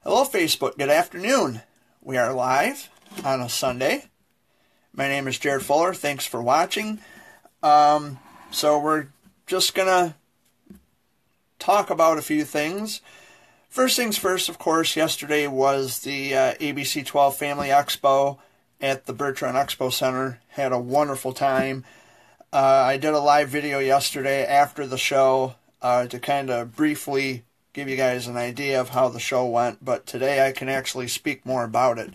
Hello Facebook, good afternoon. We are live on a Sunday. My name is Jared Fuller, thanks for watching. So we're just gonna talk about a few things. First things first, of course, yesterday was the ABC 12 Family Expo at the Bertrand Expo Center. Had a wonderful time. I did a live video yesterday after the show to kind of briefly give you guys an idea of how the show went, but today I can actually speak more about it.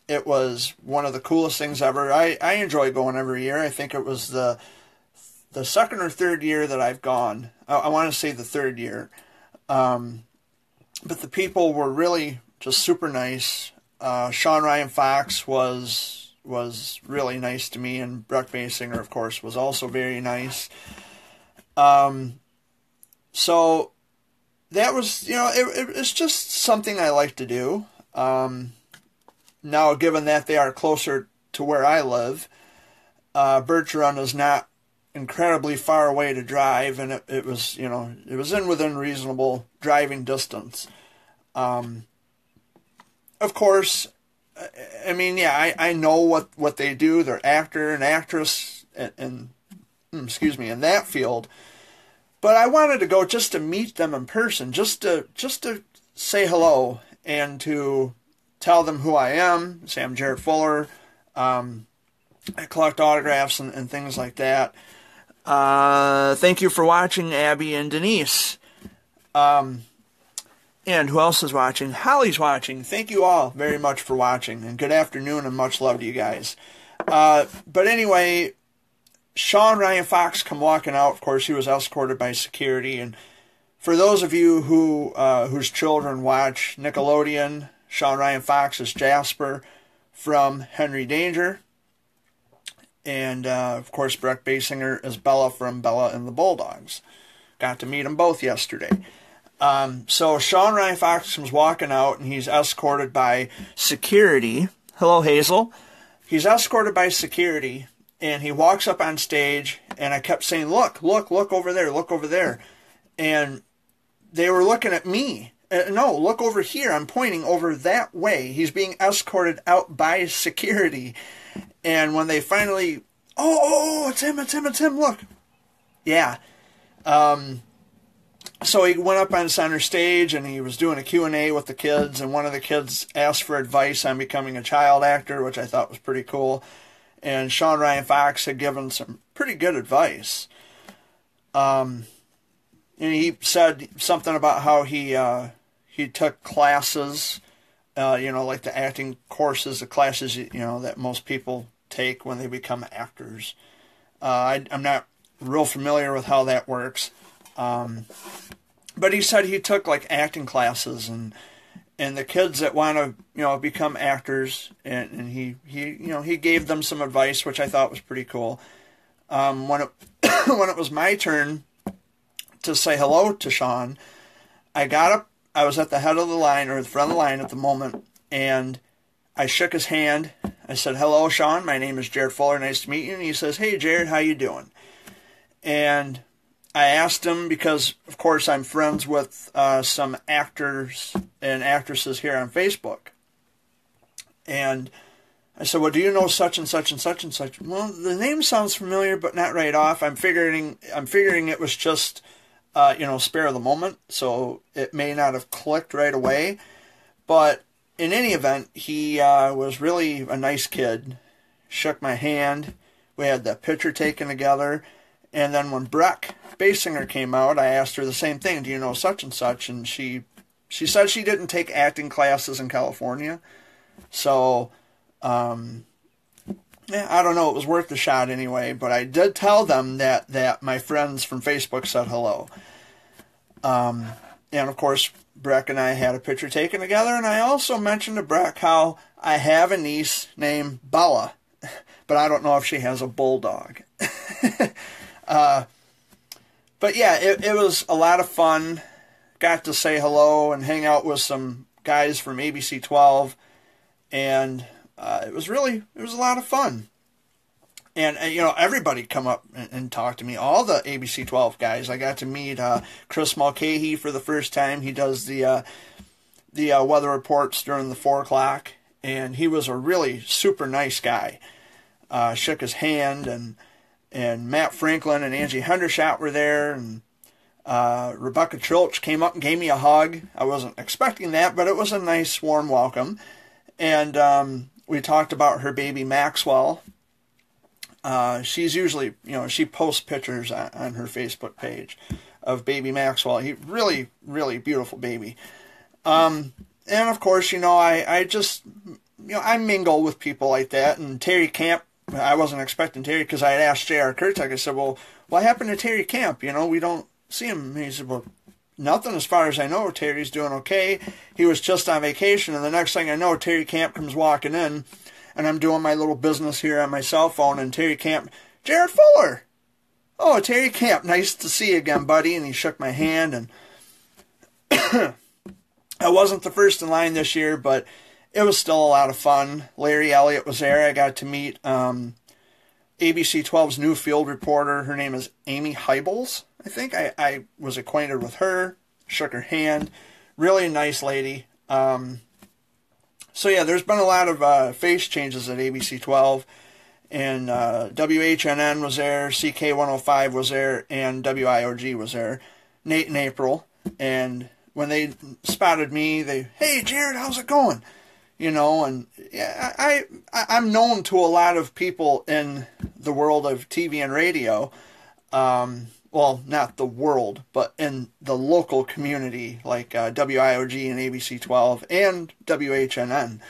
It was one of the coolest things ever. I enjoy going every year. I think it was the second or third year that I've gone. I want to say the third year. But the people were really just super nice. Sean Ryan Fox was really nice to me, and Brooke Basinger, of course, was also very nice. So that was, it's just something I like to do. Now, given that they are closer to where I live, Bertrand is not incredibly far away to drive, and it was, it was within reasonable driving distance. Of course, I mean, yeah, I know what they do. They're actor and actress, and excuse me, in that field. But I wanted to go just to meet them in person, just to say hello and to tell them who I am. Say I'm Jared Fuller. I collect autographs and things like that. Thank you for watching, Abby and Denise. And who else is watching? Holly's watching. Thank you all very much for watching. And good afternoon and much love to you guys. But anyway, Sean Ryan Fox come walking out. Of course, he was escorted by security. And for those of you who whose children watch Nickelodeon, Sean Ryan Fox is Jasper from Henry Danger. And, of course, Brooke Basinger is Bella from Bella and the Bulldogs. Got to meet them both yesterday. So Sean Ryan Fox comes walking out, and he's escorted by security. Hello, Hazel. He's escorted by security, and he walks up on stage, and I kept saying, look over there, look over there. And they were looking at me. No, look over here. I'm pointing over that way. He's being escorted out by security. And when they finally, oh, it's him, look. Yeah. So he went up on center stage, and he was doing a Q&A with the kids, and one of the kids asked for advice on becoming a child actor, which I thought was pretty cool. And Sean Ryan Fox had given some pretty good advice. And he said something about how he took classes, like the acting courses, the classes, that most people take when they become actors. I'm not real familiar with how that works. But he said he took like acting classes, and the kids that want to, become actors, and he gave them some advice, which I thought was pretty cool. When it was my turn to say hello to Sean, I got up. I was at the head of the line, or the front of the line at the moment, and I shook his hand. I said, "Hello, Sean. My name is Jared Fuller. Nice to meet you." And he says, "Hey, Jared, how you doing?" And I asked him, because, of course, I'm friends with some actors and actresses here on Facebook. And I said, "Well, do you know such and such and such and such?" "Well, the name sounds familiar, but not right off. I'm figuring it was just, spare of the moment, so it may not have clicked right away." But in any event, he was really a nice kid. Shook my hand. We had the picture taken together. And then when Brooke Basinger came out, I asked her the same thing. "Do you know such and such?" And she said she didn't take acting classes in California. So, I don't know. It was worth the shot anyway. But I did tell them that my friends from Facebook said hello. And, of course, Brooke and I had a picture taken together. And I also mentioned to Brooke how I have a niece named Bella. But I don't know if she has a bulldog. But yeah, it was a lot of fun. Got to say hello and hang out with some guys from ABC 12. And it was a lot of fun. And, everybody come up and talk to me. All the ABC 12 guys. I got to meet Chris Mulcahy for the first time. He does the the weather reports during the 4 o'clock, and he was a really super nice guy. Shook his hand, and Matt Franklin and Angie Hendershot were there, and Rebecca Trilch came up and gave me a hug. I wasn't expecting that, but it was a nice, warm welcome. And we talked about her baby Maxwell. She's usually, she posts pictures on her Facebook page of baby Maxwell. He really, really beautiful baby. And of course, I just, I mingle with people like that. And Terry Camp, I wasn't expecting Terry, because I had asked J.R. Kurtek. I said, well, what happened to Terry Camp? We don't see him. And he said, well, nothing as far as I know. Terry's doing okay. He was just on vacation. And the next thing I know, Terry Camp comes walking in, and I'm doing my little business here on my cell phone, and Terry Camp, Jared Fuller. Oh, Terry Camp, nice to see you again, buddy. And he shook my hand, and I wasn't the first in line this year, but it was still a lot of fun. Larry Elliott was there. I got to meet ABC 12's new field reporter. Her name is Amy Heibels, I think. I was acquainted with her, shook her hand. Really nice lady. So yeah, there's been a lot of face changes at ABC 12. And WHNN was there, CK105 was there, and WIOG was there. Nate and April. And when they spotted me, hey, Jared, how's it going? And yeah, I'm known to a lot of people in the world of TV and radio. Well, not the world, but in the local community, like WIOG and ABC 12 and WHNN.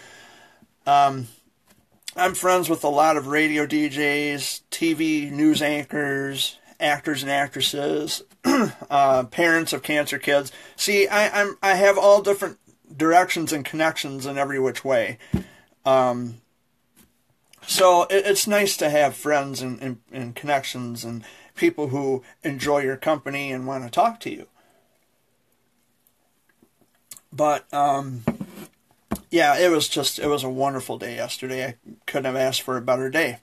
I'm friends with a lot of radio DJs, TV news anchors, actors and actresses, parents of cancer kids. See, I have all different directions and connections in every which way. So it's nice to have friends and connections and people who enjoy your company and want to talk to you. But yeah, it was a wonderful day yesterday. I couldn't have asked for a better day.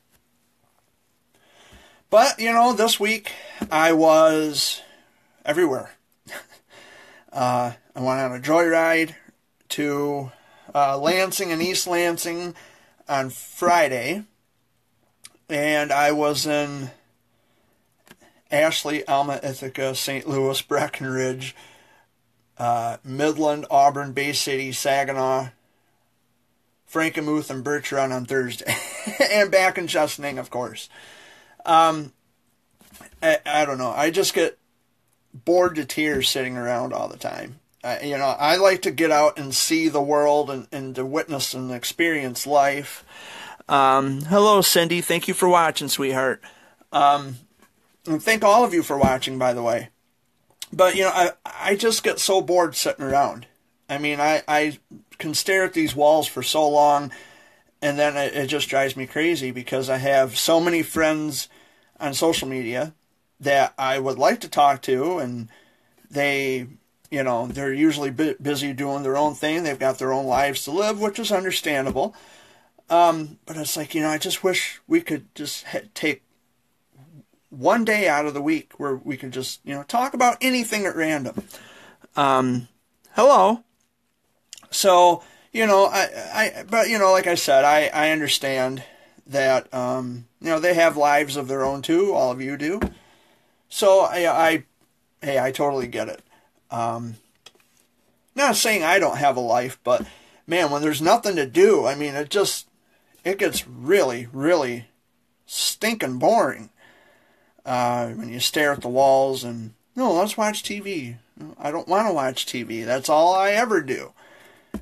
But, this week I was everywhere. I went on a joyride to Lansing and East Lansing on Friday. And I was in Ashley, Alma, Ithaca, St. Louis, Breckenridge, Midland, Auburn, Bay City, Saginaw, Frankenmuth, and Birch Run on Thursday. And back in Chesaning, of course. I don't know. I just get bored to tears sitting around all the time. I like to get out and see the world and to witness and experience life. Hello, Cindy. Thank you for watching, sweetheart. And thank all of you for watching, by the way. But, I just get so bored sitting around. I mean, I can stare at these walls for so long, and then it just drives me crazy because I have so many friends on social media that I would like to talk to, and they're usually busy doing their own thing. They've got their own lives to live, which is understandable. But it's like, I just wish we could just take one day out of the week where we could just, talk about anything at random. Hello. So, but, like I said, I understand that, they have lives of their own too. All of you do. So I totally get it. Not saying I don't have a life, but man, when there's nothing to do, I mean, it gets really, really stinking boring. When you stare at the walls and, no, let's watch TV. I don't want to watch TV. That's all I ever do.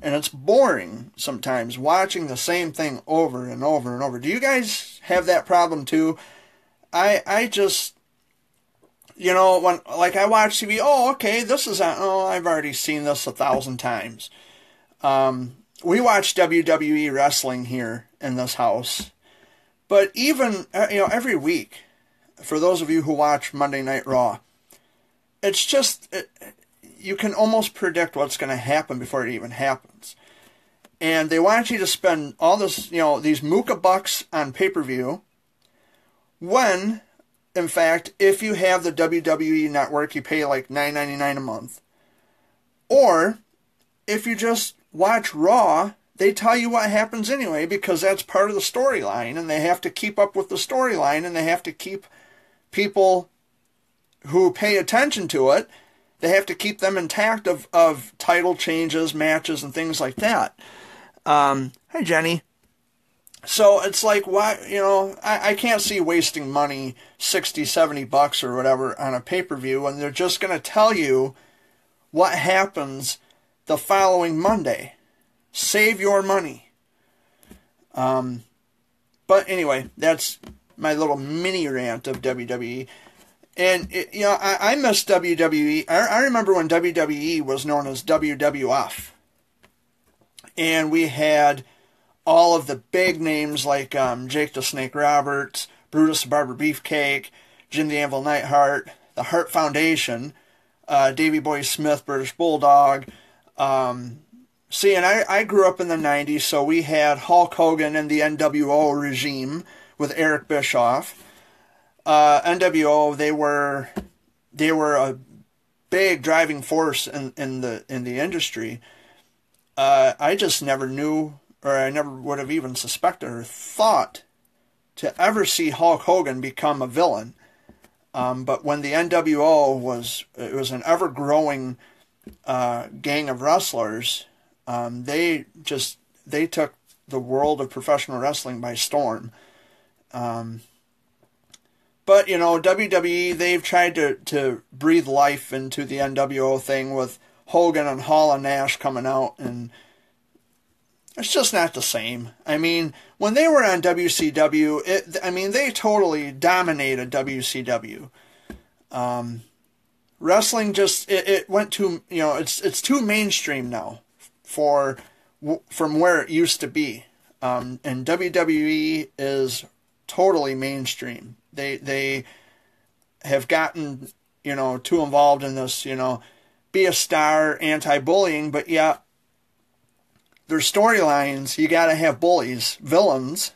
And it's boring sometimes watching the same thing over and over and over. Do you guys have that problem too? I just, when I watch TV, oh, okay, this is I've already seen this 1,000 times. We watch WWE wrestling here in this house. But even, every week, for those of you who watch Monday Night Raw, it's just, you can almost predict what's going to happen before it even happens. And they want you to spend all this, these Mooka bucks on pay-per-view, when, in fact, if you have the WWE network, you pay like $9.99 a month. Or, if you just watch Raw, they tell you what happens anyway because that's part of the storyline, and they have to keep up with the storyline, and they have to keep people who pay attention to it, they have to keep them intact of title changes, matches, and things like that. Hi, Jenny. So it's like, why, I can't see wasting money, $60, $70 or whatever, on a pay-per-view when they're just going to tell you what happens the following Monday. Save your money. But anyway, that's my little mini rant of WWE. And, I miss WWE. I remember when WWE was known as WWF. And we had all of the big names like Jake the Snake Roberts, Brutus the Barber Beefcake, Jim the Anvil Neidhart, the Hart Foundation, Davey Boy Smith, British Bulldog. See, and I grew up in the 90s, so we had Hulk Hogan and the NWO regime with Eric Bischoff. NWO, they were a big driving force in the industry. I just never knew, or I never would have even suspected or thought to ever see Hulk Hogan become a villain. But when the NWO was an ever-growing gang of wrestlers, they took the world of professional wrestling by storm. But, WWE, they've tried to breathe life into the NWO thing with Hogan and Hall and Nash coming out, and it's just not the same. I mean, when they were on WCW, they totally dominated WCW. Wrestling just, it went to, it's too mainstream now from where it used to be. And WWE is totally mainstream. They have gotten, too involved in this, be a star, anti-bullying, but yeah, their storylines, you gotta have bullies, villains,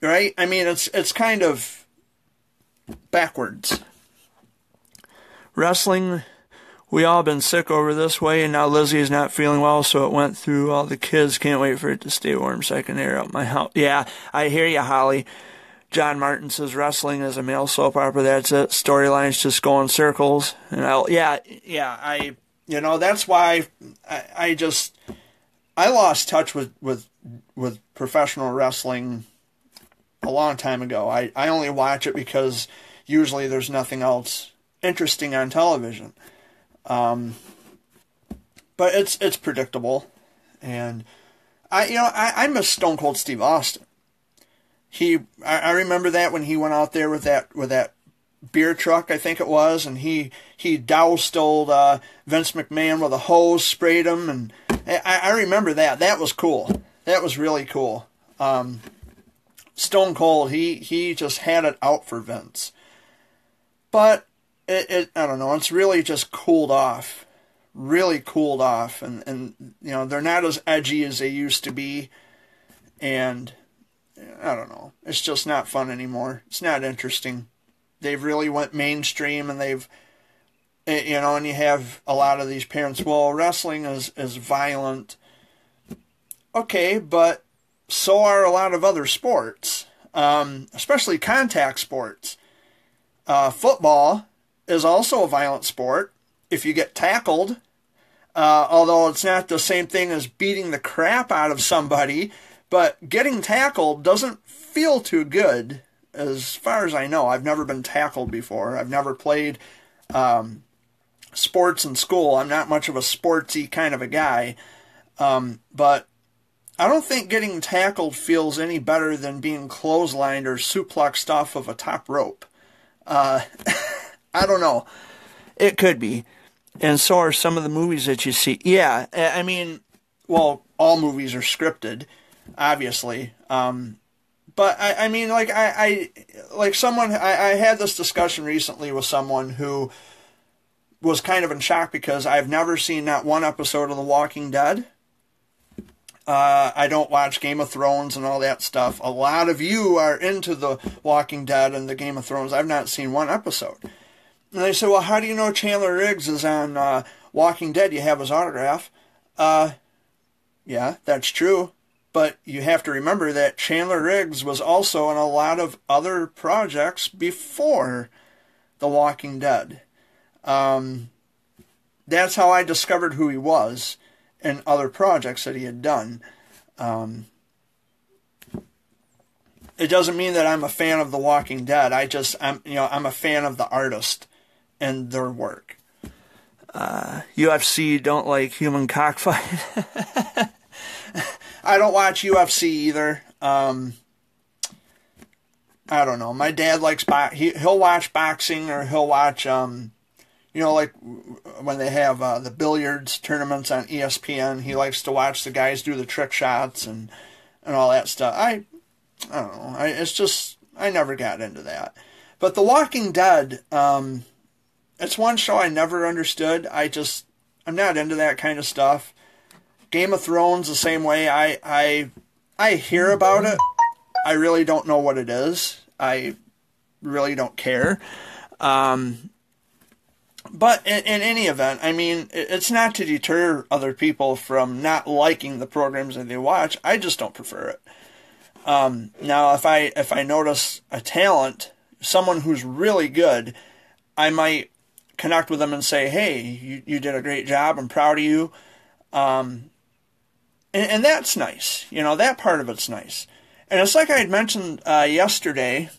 right? I mean, it's kind of backwards. Wrestling, we all been sick over this way, and now Lizzie's not feeling well, so it went through all the kids. Can't wait for it to stay warm so I can air out my house. Yeah, I hear you, Holly. John Martin says wrestling is a male soap opera. That's it. Storylines just go in circles. And that's why I lost touch with professional wrestling a long time ago. I only watch it because usually there's nothing else interesting on television. But it's predictable, and I miss Stone Cold Steve Austin. I remember that when he went out there with that beer truck, I think it was, and he doused old Vince McMahon with a hose, sprayed him, and I remember that. That was cool. That was really cool. Stone Cold, he just had it out for Vince, but I don't know, it's really just cooled off. Really cooled off. And they're not as edgy as they used to be. And I don't know. It's just not fun anymore. It's not interesting. They've really went mainstream, and they've, and you have a lot of these parents, well, wrestling is violent. Okay, but so are a lot of other sports, especially contact sports. Football is also a violent sport if you get tackled, although it's not the same thing as beating the crap out of somebody, but getting tackled doesn't feel too good, as far as I know. I've never been tackled before. I've never played sports in school. I'm not much of a sportsy kind of a guy, but I don't think getting tackled feels any better than being clotheslined or suplexed off of a top rope. I don't know. It could be. And so are some of the movies that you see. Yeah, I mean, well, all movies are scripted, obviously. But I mean, like I had this discussion recently with someone who was kind of in shock because I've never seen not one episode of The Walking Dead. I don't watch Game of Thrones and all that stuff. A lot of you are into The Walking Dead and the Game of Thrones. I've not seen one episode. And they say, well, how do you know Chandler Riggs is on Walking Dead, you have his autograph. Yeah, that's true. But you have to remember that Chandler Riggs was also in a lot of other projects before The Walking Dead. That's how I discovered who he was in other projects that he had done. It doesn't mean that I'm a fan of The Walking Dead. I'm a fan of the artist and their work. UFC don't like human cockfight. I don't watch UFC either. I don't know. My dad likes he'll watch boxing, or he'll watch like when they have the billiards tournaments on ESPN. He likes to watch the guys do the trick shots and all that stuff. I don't know. It's just I never got into that. But The Walking Dead, it's one show I never understood. I'm not into that kind of stuff. Game of Thrones, the same way. I hear about it. I really don't know what it is. I really don't care. But in any event, I mean, it's not to deter other people from not liking the programs that they watch. I just don't prefer it. Now, if I notice a talent, someone who's really good, I might connect with them and say, hey, you did a great job. I'm proud of you. And that's nice. That part of it's nice. And it's like I had mentioned yesterday.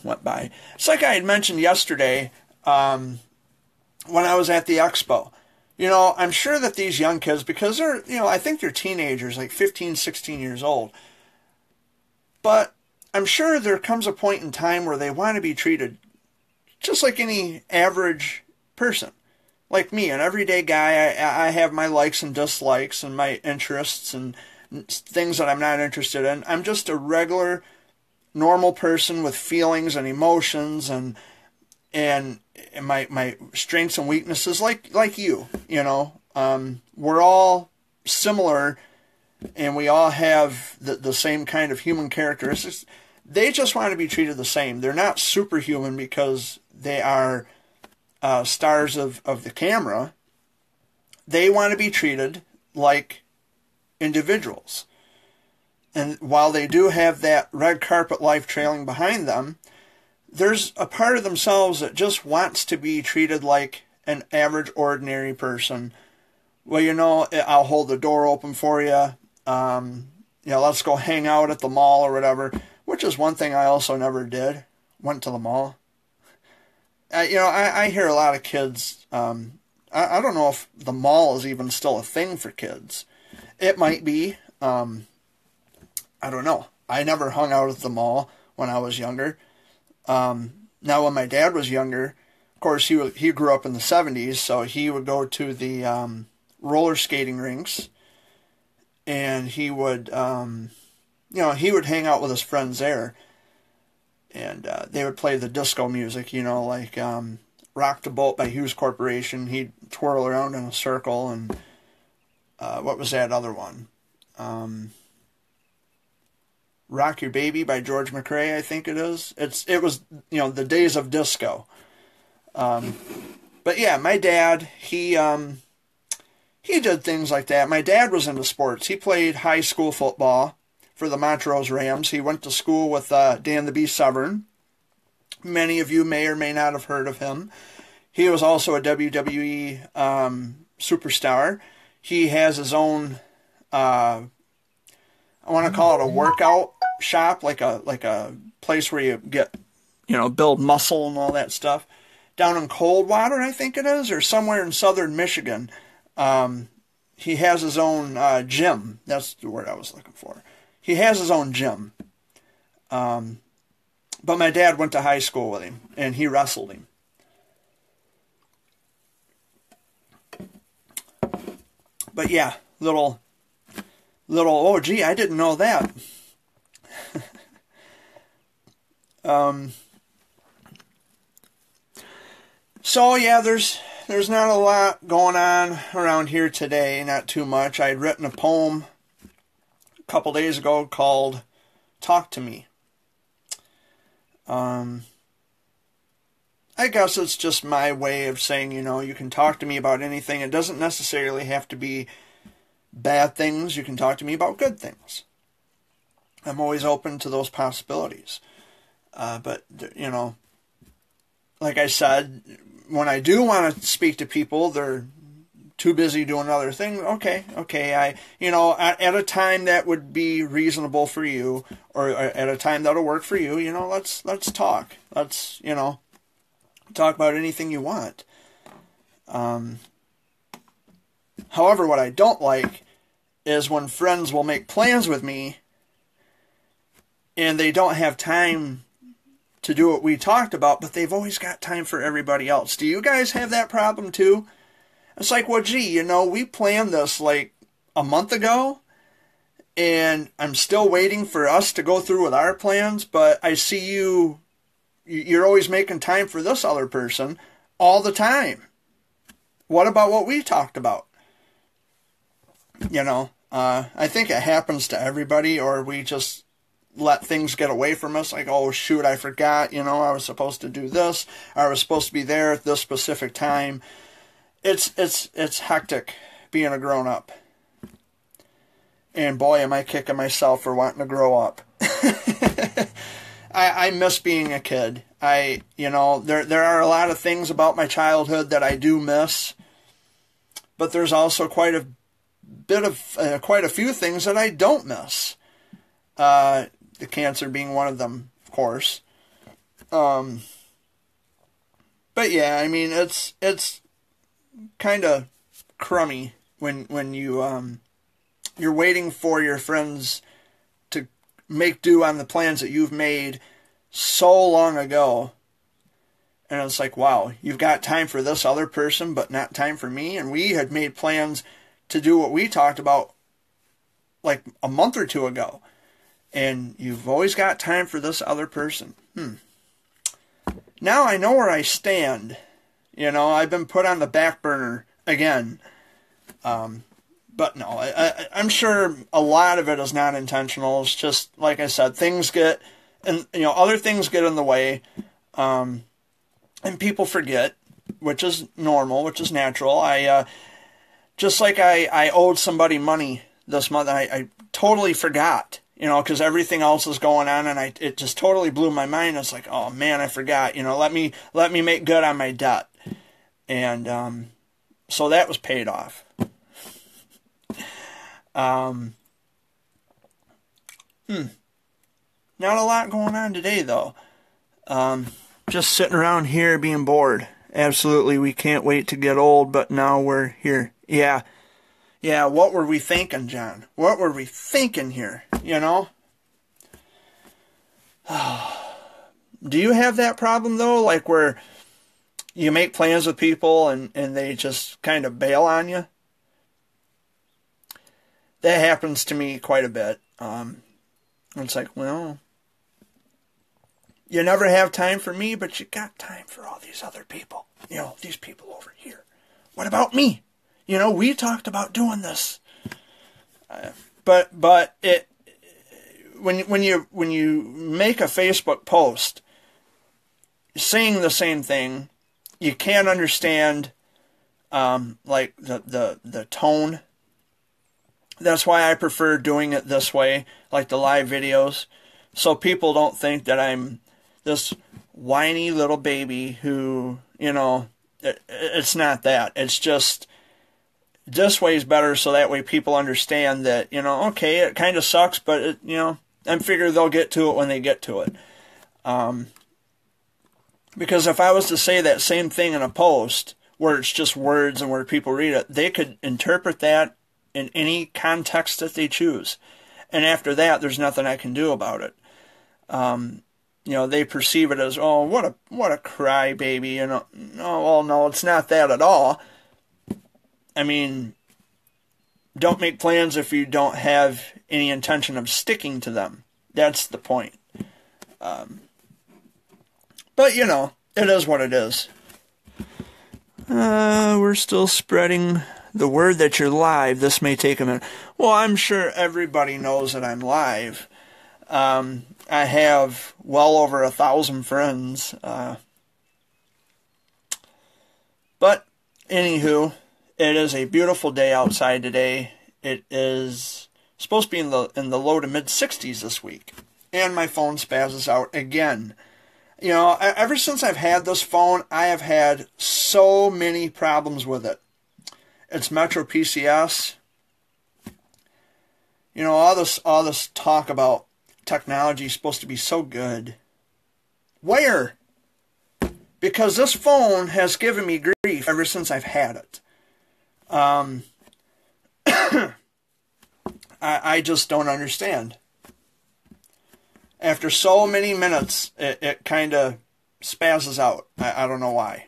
Went by. It's like I had mentioned yesterday when I was at the Expo. I'm sure that these young kids, because they're, I think they're teenagers, like 15, 16 years old. But I'm sure there comes a point in time where they want to be treated just like any average person. Like me, an everyday guy. I have my likes and dislikes and my interests and things that I'm not interested in. I'm just a regular, normal person with feelings and emotions and my strengths and weaknesses, like you. We're all similar, and we all have the same kind of human characteristics. They just want to be treated the same. They're not superhuman because they are stars of the camera. They want to be treated like individuals. And while they do have that red carpet life trailing behind them, there's a part of themselves that just wants to be treated like an average, ordinary person. Well, I'll hold the door open for you. Let's go hang out at the mall or whatever, which is one thing I also never did. Went to the mall. I hear a lot of kids, I don't know if the mall is even still a thing for kids. It might be. I don't know. I never hung out at the mall when I was younger. Now, when my dad was younger, of course, he grew up in the 70s, so he would go to the roller skating rinks, and he would, he would hang out with his friends there. And they would play the disco music, like Rock the Boat by Hughes Corporation. He'd twirl around in a circle. And what was that other one? Rock Your Baby by George McRae, I think it is. It was, the days of disco. But yeah, my dad, he did things like that. My dad was into sports. He played high school football for the Montrose Rams. He went to school with Dan the Beast Severn. Many of you may or may not have heard of him. He was also a WWE superstar. He has his own, I want to call it a workout shop, like a place where you get, build muscle and all that stuff. Down in Coldwater, I think it is, or somewhere in southern Michigan. He has his own gym. That's the word I was looking for. He has his own gym. But my dad went to high school with him, and he wrestled him. But yeah, little, oh gee, I didn't know that. So yeah, there's not a lot going on around here today, not too much. I had written a poem a couple days ago called Talk to Me. I I guess it's just my way of saying, you can talk to me about anything. It doesn't necessarily have to be bad things. You can talk to me about good things. I'm always open to those possibilities. But, like I said, when I do want to speak to people, they're too busy doing other things. Okay. At a time that would be reasonable for you, or at a time that'll work for you, let's talk. Let's, talk about anything you want. However, what I don't like is when friends will make plans with me and they don't have time to do what we talked about, but they've always got time for everybody else. Do you guys have that problem too? It's like, well, gee, we planned this like a month ago, and I'm still waiting for us to go through with our plans, but I see you're always making time for this other person all the time. What about what we talked about? I think it happens to everybody, or we just let things get away from us. Like, oh, shoot, I forgot, I was supposed to do this. I was supposed to be there at this specific time. It's hectic being a grown-up. And boy, am I kicking myself for wanting to grow up. I miss being a kid. There are a lot of things about my childhood that I do miss, but there's also quite a few things that I don't miss. The cancer being one of them, of course. But yeah, it's kind of crummy when you're waiting for your friends to make do on the plans that you've made so long ago, and it's like, wow, you've got time for this other person but not time for me, and we had made plans to do what we talked about like a month or two ago, and you've always got time for this other person. Now I know where I stand. I've been put on the back burner again. But no, I'm sure a lot of it is not intentional. It's just, like I said, things get, and other things get in the way, and people forget, which is normal, which is natural. Just like I owed somebody money this month, I totally forgot, because everything else is going on, and it just totally blew my mind. It's like, oh man, I forgot. Let me make good on my debt. And so that was paid off. Not a lot going on today, though. Just sitting around here being bored. Absolutely, we can't wait to get old, but now we're here. Yeah, what were we thinking, John? What were we thinking here, Do you have that problem, though? Like where you make plans with people and they just kind of bail on you? That happens to me quite a bit. It's like, well, you never have time for me, but you got time for all these other people. These people over here. What about me? We talked about doing this. But when you make a Facebook post saying the same thing, you can't understand like the tone. That's why I prefer doing it this way, like the live videos, so people don't think that I'm this whiny little baby who, it's not that. It's just, this way is better, so that way people understand that, okay, it kind of sucks, but, I figure they'll get to it when they get to it. Because if I was to say that same thing in a post, where it's just words and where people read it, they could interpret that in any context that they choose. And after that, there's nothing I can do about it. They perceive it as, oh, what a crybaby, No, well, no, it's not that at all. Don't make plans if you don't have any intention of sticking to them. That's the point. But, it is what it is. We're still spreading the word that you're live. This may take a minute. Well, I'm sure everybody knows that I'm live. I have well over 1,000 friends. But anywho, it is a beautiful day outside today. It is supposed to be in the low to mid 60s this week, and my phone spazzes out again. You know, ever since I've had this phone, I have had so many problems with it. It's Metro PCS. You know, all this talk about technology is supposed to be so good. Where? Because this phone has given me grief ever since I've had it. I just don't understand. After so many minutes, it kind of spazzes out. I don't know why.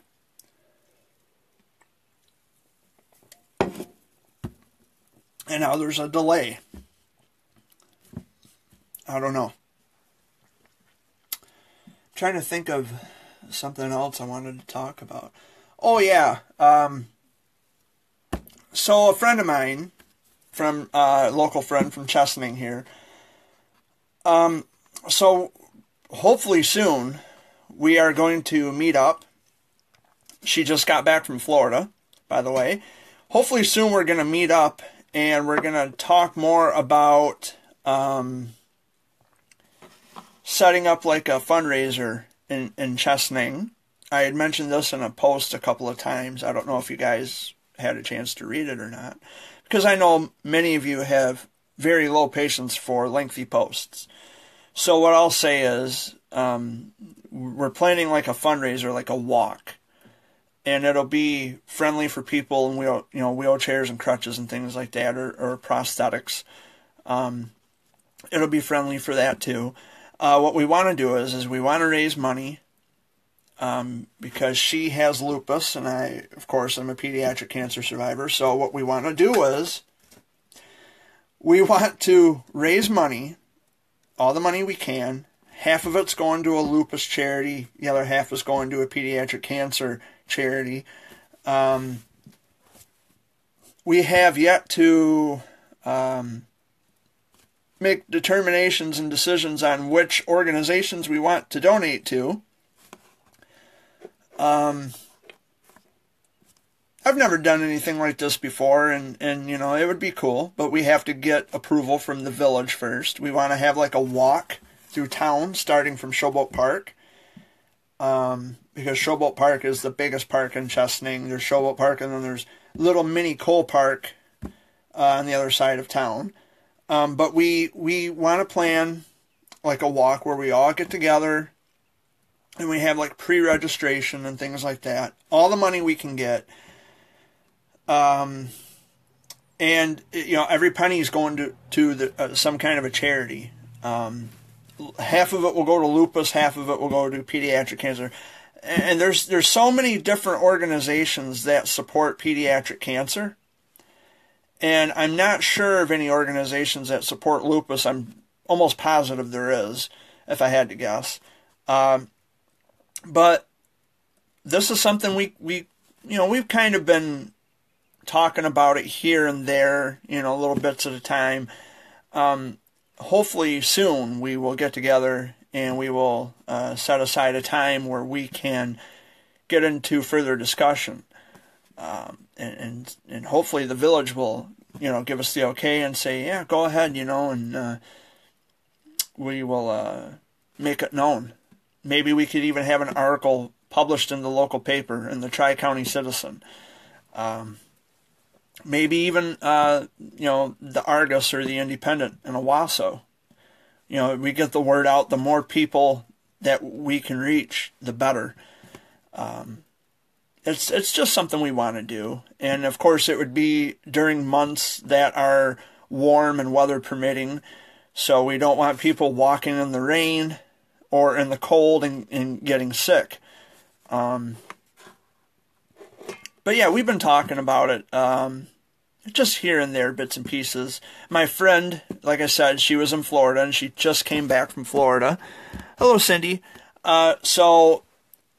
And now there's a delay. I don't know. I'm trying to think of something else I wanted to talk about. Oh, yeah. So a friend of mine, from a local friend from Chesaning here, so hopefully soon we are going to meet up. She just got back from Florida, by the way. Hopefully soon we're going to meet up and we're going to talk more about setting up like a fundraiser in Chesaning. I had mentioned this in a post a couple of times. I don't know if you guys had a chance to read it or not, because I know many of you have very low patience for lengthy posts. So what I'll say is we're planning like a fundraiser, like a walk, and it'll be friendly for people in wheelchairs and crutches and things like that, or prosthetics. It'll be friendly for that too. What we want to do is we want to raise money because she has lupus, and I, of course, am a pediatric cancer survivor. So what we want to do is we want to raise money, all the money we can. Half of it's going to a lupus charity. The other half is going to a pediatric cancer charity. We have yet to make determinations and decisions on which organizations we want to donate to. I've never done anything like this before, and you know, it would be cool, but we have to get approval from the village first. We want to have like a walk through town, starting from Showboat Park, because Showboat Park is the biggest park in Chesaning. There's Showboat Park, and then there's little mini Cole Park on the other side of town. But we want to plan like a walk where we all get together, and we have like pre-registration and things like that. All the money we can get. And you know, every penny is going to some kind of a charity. Half of it will go to lupus, half of it will go to pediatric cancer. And there's so many different organizations that support pediatric cancer. And I'm not sure of any organizations that support lupus. I'm almost positive there is, if I had to guess. But this is something we've kind of been talking about it here and there, little bits at a time. Hopefully soon we will get together and we will set aside a time where we can get into further discussion. And hopefully the village will, give us the okay and say, yeah, go ahead, and we will make it known. Maybe we could even have an article published in the local paper, in the Tri-County Citizen. Maybe even, the Argus or the Independent in Owasso. We get the word out, the more people that we can reach, the better. It's just something we want to do. And of course it would be during months that are warm and weather permitting. So we don't want people walking in the rain or in the cold and getting sick. But yeah, we've been talking about it, just here and there, bits and pieces. My friend, like I said, she was in Florida, and she just came back from Florida. Hello, Cindy. So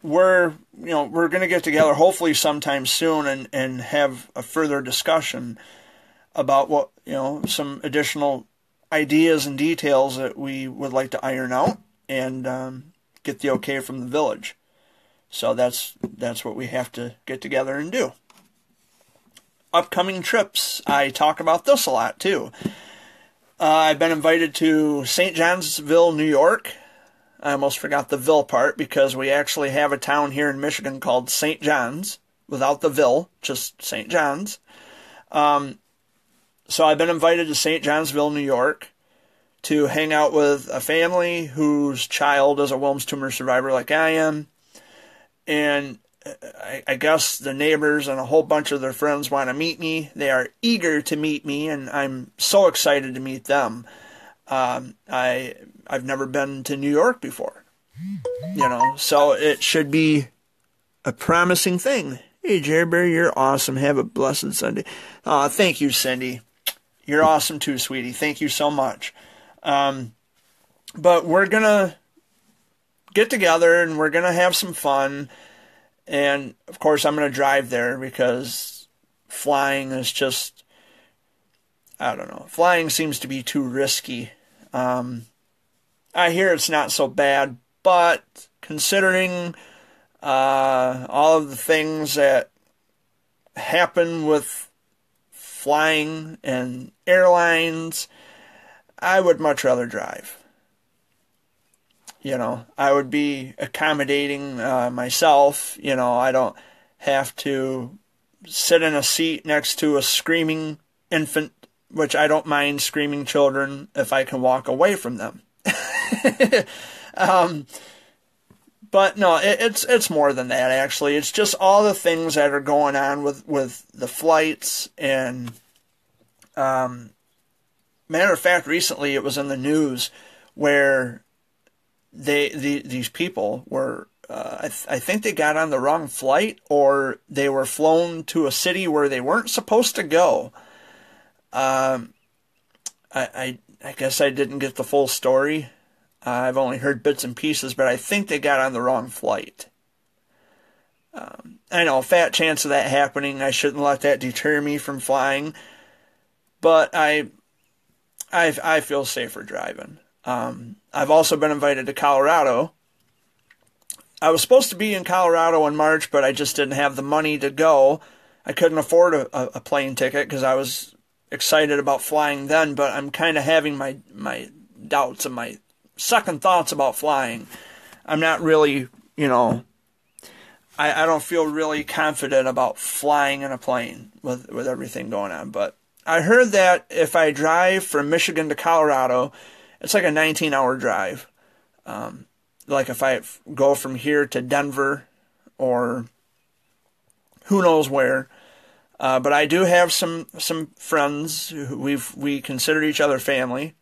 we're going to get together hopefully sometime soon and have a further discussion about what, some additional ideas and details that we would like to iron out and get the okay from the village. So that's what we have to get together and do. Upcoming trips, I talk about this a lot too. I've been invited to St. Johnsville, New York. I almost forgot the Ville part because we actually have a town here in Michigan called St. John's, without the Ville, just St. John's. So I've been invited to St. Johnsville, New York, to hang out with a family whose child is a Wilms tumor survivor like I am. And I guess the neighbors and a whole bunch of their friends want to meet me. They are eager to meet me, and I'm so excited to meet them. I've never been to New York before, so it should be a promising thing. Hey, Jerry, you're awesome. Have a blessed Sunday. Thank you, Cindy. You're awesome too, sweetie. Thank you so much. But we're going to get together and we're going to have some fun. And, of course, I'm going to drive there because flying is just, I don't know. Flying seems to be too risky. I hear it's not so bad, but considering all of the things that happen with flying and airlines, I would much rather drive. I would be accommodating myself. I don't have to sit in a seat next to a screaming infant, which I don't mind screaming children if I can walk away from them. But no, it's more than that, actually. It's just all the things that are going on with the flights. And matter of fact, recently it was in the news where these people were, I think they got on the wrong flight, or they were flown to a city where they weren't supposed to go. I guess I didn't get the full story. I've only heard bits and pieces, but I think they got on the wrong flight. I know, fat chance of that happening. I shouldn't let that deter me from flying. But I feel safer driving. I've also been invited to Colorado. I was supposed to be in Colorado in March, but I just didn't have the money to go. I couldn't afford a plane ticket because I was excited about flying then, but I'm kind of having my doubts and my second thoughts about flying. I'm not really, I don't feel really confident about flying in a plane with everything going on. But I heard that if I drive from Michigan to Colorado, it's like a 19-hour drive. Like if I go from here to Denver or who knows where. But I do have some friends who we consider each other family.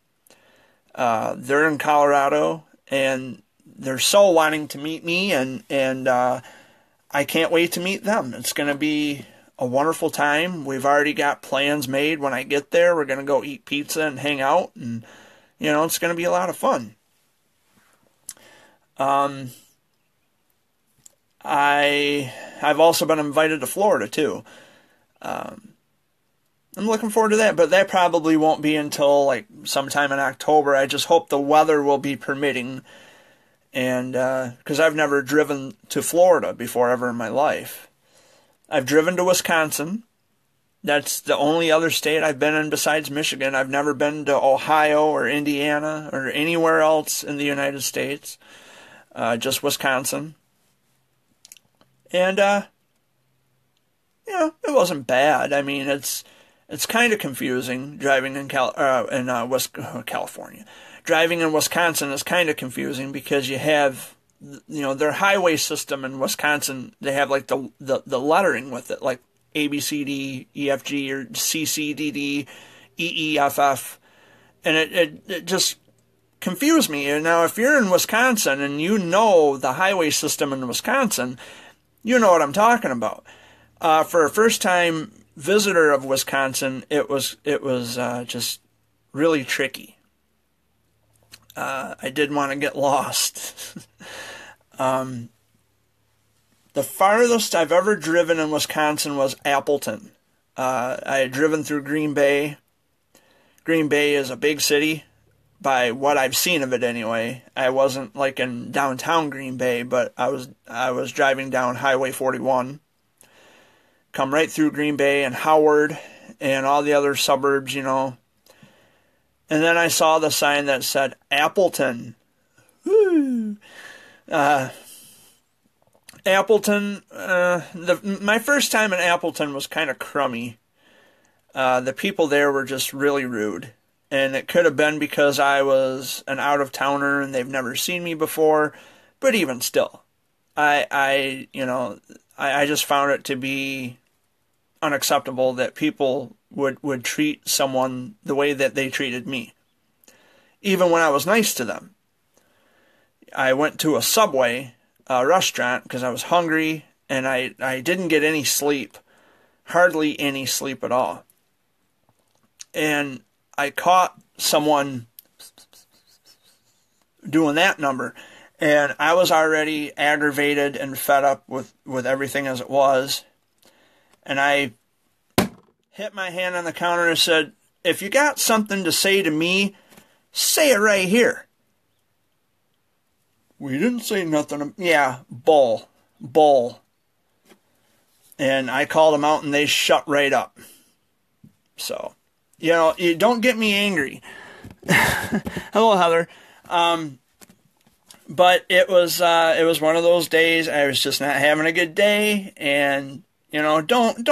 They're in Colorado, and they're so wanting to meet me, and I can't wait to meet them. It's going to be a wonderful time. We've already got plans made. When I get there, we're going to go eat pizza and hang out, and it's going to be a lot of fun. I've also been invited to Florida too. I'm looking forward to that, but that probably won't be until like sometime in October. I just hope the weather will be permitting, and because I've never driven to Florida before ever in my life. I've driven to Wisconsin. That's the only other state I've been in besides Michigan. I've never been to Ohio or Indiana or anywhere else in the United States. Just Wisconsin. And it wasn't bad. I mean, it's kind of confusing driving in California. Driving in Wisconsin is kind of confusing because you have, their highway system in Wisconsin. They have like the lettering with it, like A, B, C, D, E, F, G, or C, C, D, D, E, E, F, F, and it just confused me. And now, if you're in Wisconsin and you know the highway system in Wisconsin, you know what I'm talking about. For a first-time visitor of Wisconsin, it was just really tricky. I did want to get lost. The farthest I've ever driven in Wisconsin was Appleton. I had driven through Green Bay. Green Bay is a big city, by what I've seen of it anyway. I wasn't like in downtown Green Bay, but I was driving down Highway 41, come right through Green Bay and Howard and all the other suburbs, you know. And then I saw the sign that said Appleton. Woo! Appleton, my first time in Appleton was kind of crummy. The people there were just really rude. And it could have been because I was an out-of-towner and they've never seen me before. But even still, I just found it to be unacceptable that people would treat someone the way that they treated me, even when I was nice to them. I went to a Subway restaurant because I was hungry, and I didn't get any sleep, hardly any sleep at all. And I caught someone doing that number, and I was already aggravated and fed up with everything as it was. And I hit my hand on the counter and said, if you got something to say to me, say it right here. We didn't say nothing. Yeah, bull. And I called them out and they shut right up. So, you know, you don't get me angry. Hello, Heather. But it was one of those days. I was just not having a good day, and you know, don't.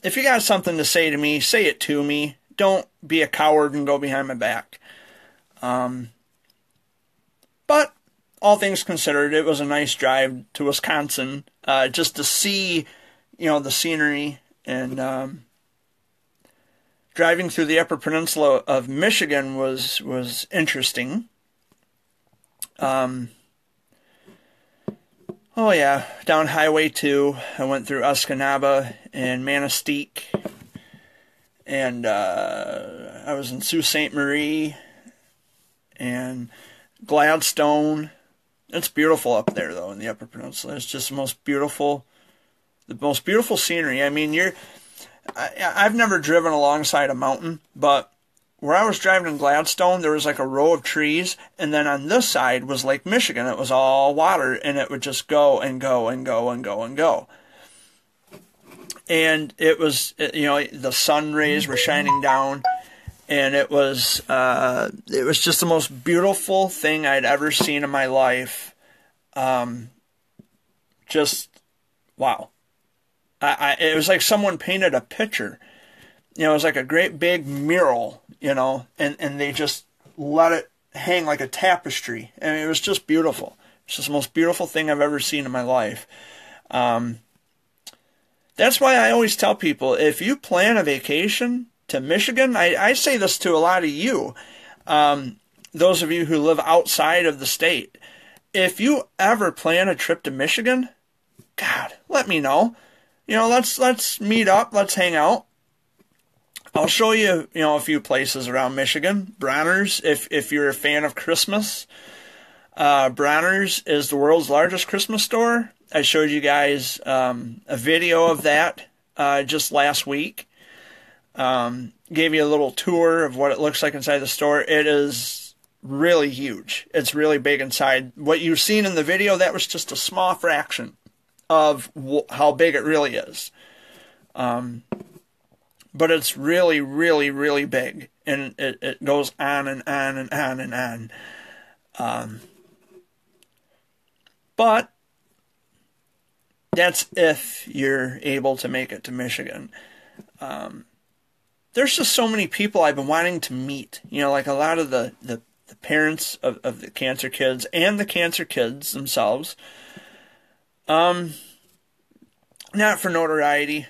If you got something to say to me, say it to me. Don't be a coward and go behind my back. But all things considered, it was a nice drive to Wisconsin, just to see, you know, the scenery, and driving through the Upper Peninsula of Michigan was interesting. Oh yeah, down Highway 2, I went through Escanaba and Manistee, and I was in Sault Ste. Marie and Gladstone. It's beautiful up there, though, in the Upper Peninsula. It's just the most beautiful scenery. I mean, I've never driven alongside a mountain, but where I was driving in Gladstone, there was like a row of trees, and then on this side was Lake Michigan. It was all water, and it would just go and go and go and go and go. And it was, you know, the sun rays were shining down, and it was just the most beautiful thing I'd ever seen in my life. Just, wow. It was like someone painted a picture. You know, it was like a great big mural, you know, and they just let it hang like a tapestry. And it was just beautiful. It's just the most beautiful thing I've ever seen in my life. That's why I always tell people, if you plan a vacation to Michigan, I say this to a lot of you, those of you who live outside of the state. If you ever plan a trip to Michigan, God, let me know. You know, let's meet up, let's hang out. I'll show you, you know, a few places around Michigan. Bronner's, if you're a fan of Christmas. Bronner's is the world's largest Christmas store. I showed you guys a video of that just last week. Gave you a little tour of what it looks like inside the store. It is really huge. It's really big inside. What you've seen in the video, that was just a small fraction of how big it really is. But it's really, really, really big. And it goes on and on and on and on. But that's if you're able to make it to Michigan. There's just so many people I've been wanting to meet. You know, like a lot of the parents of the cancer kids and the cancer kids themselves. Not for notoriety.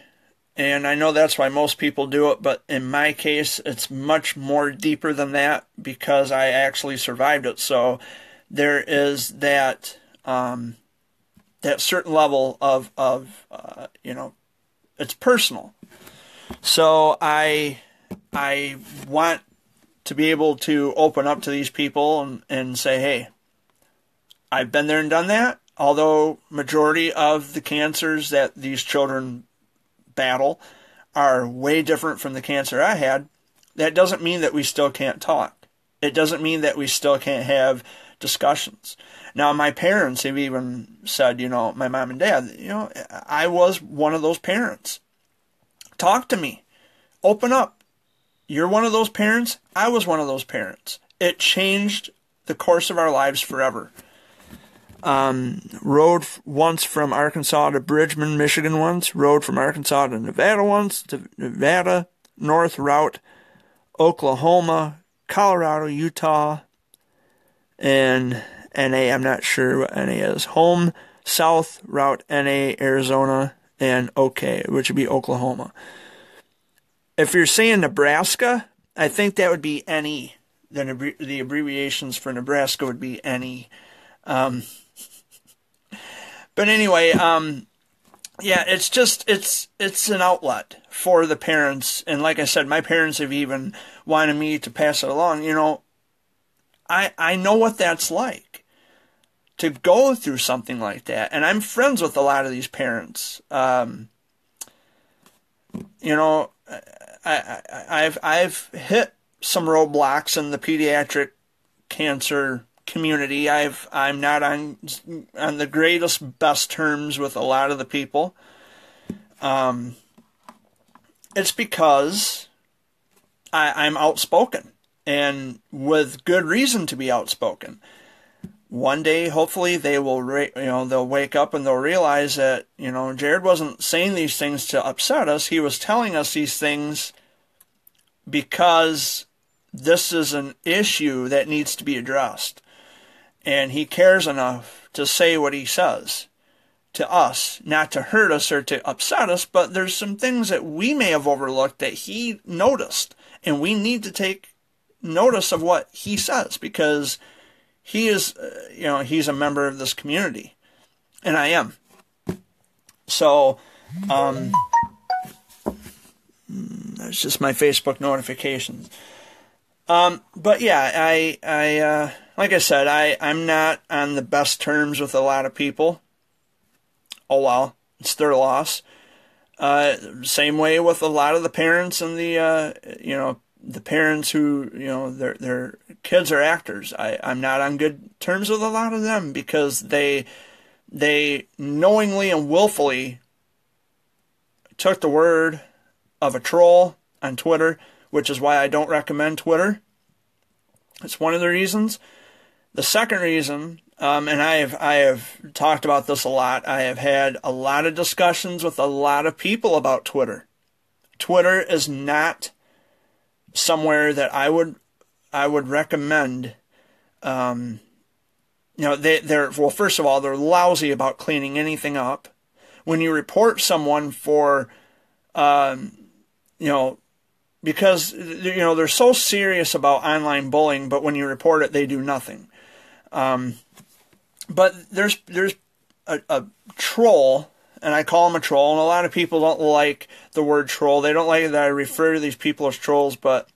And I know that's why most people do it, but in my case, it's much more deeper than that because I actually survived it. So there is that that certain level of you know, it's personal. So I want to be able to open up to these people and say, hey, I've been there and done that. Although majority of the cancers that these children battle are way different from the cancer I had, that doesn't mean that we still can't talk. It doesn't mean that we still can't have discussions. Now, my parents have even said, my mom and dad, I was one of those parents. Talk to me. Open up. You're one of those parents. I was one of those parents. It changed the course of our lives forever. Rode once from Arkansas to Bridgman, Michigan once. Rode from Arkansas to Nevada once. To Nevada, north route, Oklahoma, Colorado, Utah, and NA. I'm not sure what NA is. Home, south route, NA, Arizona, and OK, which would be Oklahoma. If you're saying Nebraska, I think that would be NE. The abbreviations for Nebraska would be NE. But anyway, yeah, it's an outlet for the parents. And like I said, my parents have even wanted me to pass it along. I know what that's like to go through something like that. And I'm friends with a lot of these parents. I've hit some roadblocks in the pediatric cancer community. I'm not on the greatest, best terms with a lot of the people. It's because I'm outspoken, and with good reason to be outspoken. One day, hopefully, they will, they'll wake up and they'll realize that, Jared wasn't saying these things to upset us. He was telling us these things because this is an issue that needs to be addressed. And he cares enough to say what he says to us, not to hurt us or to upset us, but there's some things that we may have overlooked that he noticed. And we need to take notice of what he says, because he is, he's a member of this community. And I am. So, that's just my Facebook notifications. But yeah, I like I said, I'm not on the best terms with a lot of people. Oh well, it's their loss. Same way with a lot of the parents and the parents who, their kids are actors. I'm not on good terms with a lot of them because they knowingly and willfully took the word of a troll on Twitter, which is why I don't recommend Twitter. It's one of the reasons. The second reason, and I have talked about this a lot, I have had a lot of discussions with a lot of people about Twitter. Twitter is not somewhere that I would recommend. Well, first of all, they're lousy about cleaning anything up. When you report someone for, because, they're so serious about online bullying, but when you report it, they do nothing. But there's a troll, and I call him a troll, and a lot of people don't like the word troll. They don't like that I refer to these people as trolls, but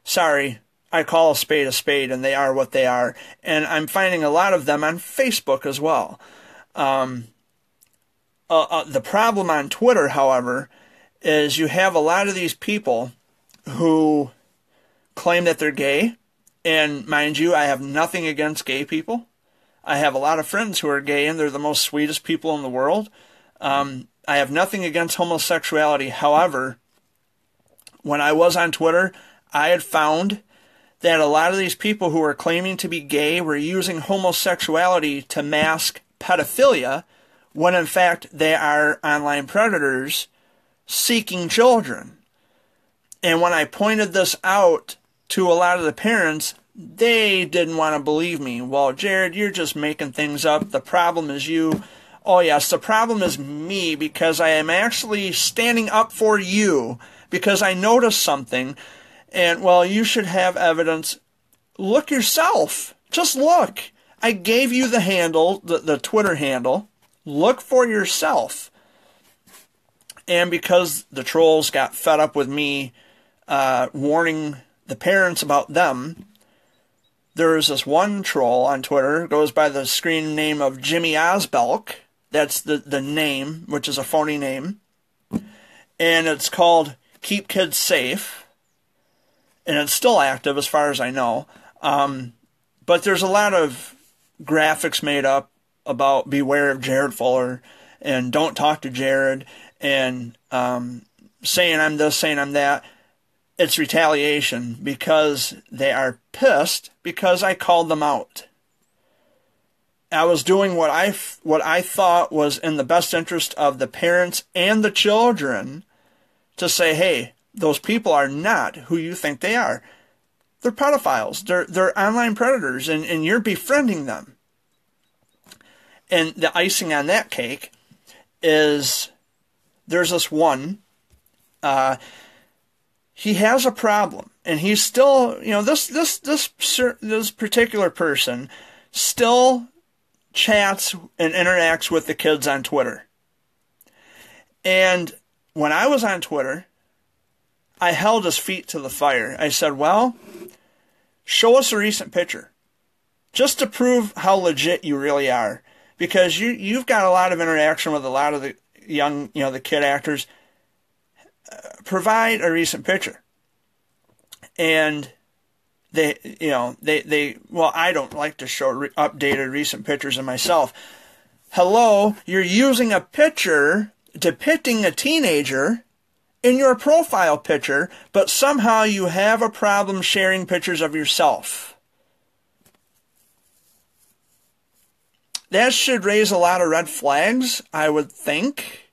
sorry, I call a spade, and they are what they are. And I'm finding a lot of them on Facebook as well. The problem on Twitter, however, is you have a lot of these people who claim that they're gay. And mind you, I have nothing against gay people. I have a lot of friends who are gay, and they're the most sweetest people in the world. I have nothing against homosexuality. However, when I was on Twitter, I had found that a lot of these people who were claiming to be gay were using homosexuality to mask pedophilia, when in fact they are online predators seeking children. And when I pointed this out to a lot of the parents, they didn't want to believe me. Well, Jared, you're just making things up. The problem is you. Oh, yes, the problem is me, because I am actually standing up for you because I noticed something. And, well, you should have evidence. Look yourself. Just look. I gave you the handle, the Twitter handle. Look for yourself. And because the trolls got fed up with me warning the parents about them, there's this one troll on Twitter, goes by the screen name of Jimmy Osbelk. That's the name, which is a phony name. And it's called Keep Kids Safe. and it's still active as far as I know. But there's a lot of graphics made up about beware of Jared Fuller and don't talk to Jared and saying I'm this, saying I'm that. It's retaliation because they are pissed because I called them out. I was doing what I thought was in the best interest of the parents and the children to say, hey, those people are not who you think they are. They're pedophiles. They're online predators, and you're befriending them. And the icing on that cake is there's this one. He has a problem, and he's still, this particular person still chats and interacts with the kids on Twitter. And when I was on Twitter, I held his feet to the fire. I said, well, show us a recent picture, just to prove how legit you really are, because you've got a lot of interaction with a lot of the young, the kid actors. Provide a recent picture. And I don't like to show updated recent pictures of myself. Hello, you're using a picture depicting a teenager in your profile picture, but somehow you have a problem sharing pictures of yourself. That should raise a lot of red flags, I would think.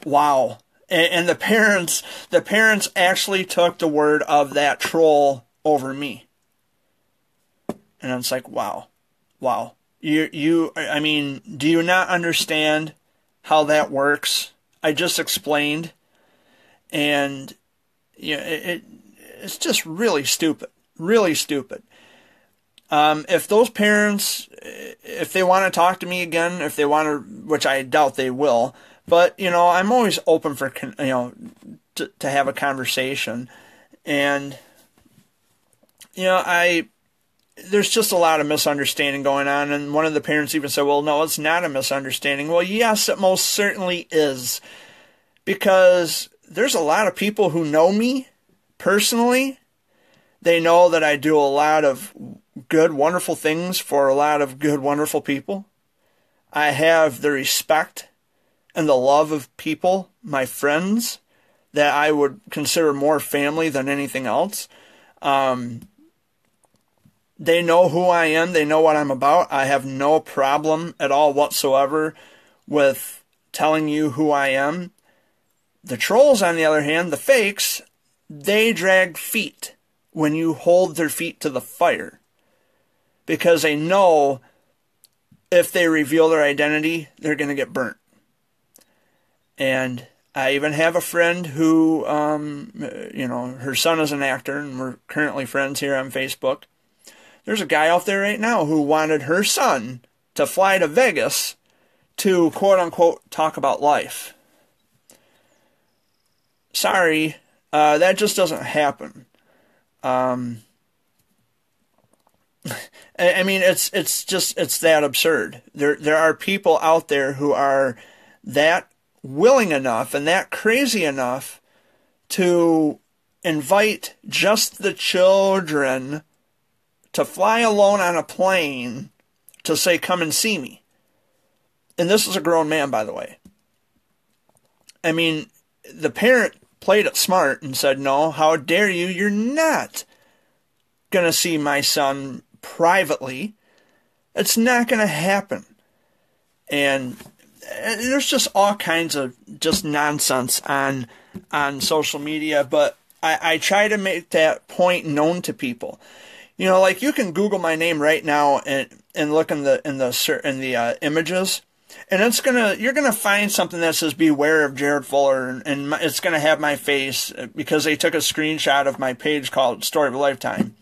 Wow. And the parents actually took the word of that troll over me. And it's like, wow. Do you not understand how that works? I just explained. And it's just really stupid. Really stupid. If those parents, if they want to talk to me again, if they want to, which I doubt they will, but, I'm always open for, to have a conversation. And, there's just a lot of misunderstanding going on. And one of the parents even said, well, no, it's not a misunderstanding. Well, yes, it most certainly is. Because there's a lot of people who know me personally. They know that I do a lot of good, wonderful things for a lot of good, wonderful people. I have the respect and the love of people, my friends, that I would consider more family than anything else. They know who I am. They know what I'm about. I have no problem at all whatsoever with telling you who I am. The trolls, on the other hand, the fakes, they drag feet when you hold their feet to the fire. Because they know if they reveal their identity, they're going to get burnt. And I even have a friend who, her son is an actor, and we're currently friends here on Facebook. There's a guy out there right now who wanted her son to fly to Vegas to, quote-unquote, talk about life. Sorry, that just doesn't happen. It's that absurd. There are people out there who are that willing enough and that crazy enough to invite just the children to fly alone on a plane to say, come and see me. And this is a grown man, by the way. I mean, the parent played it smart and said, no, how dare you? You're not going to see my son privately. It's not going to happen. And there's just all kinds of just nonsense on social media, but I try to make that point known to people. Like you can Google my name right now and look in the images, and you're gonna find something that says "Beware of Jared Fuller," and it's gonna have my face because they took a screenshot of my page called "Story of a Lifetime,"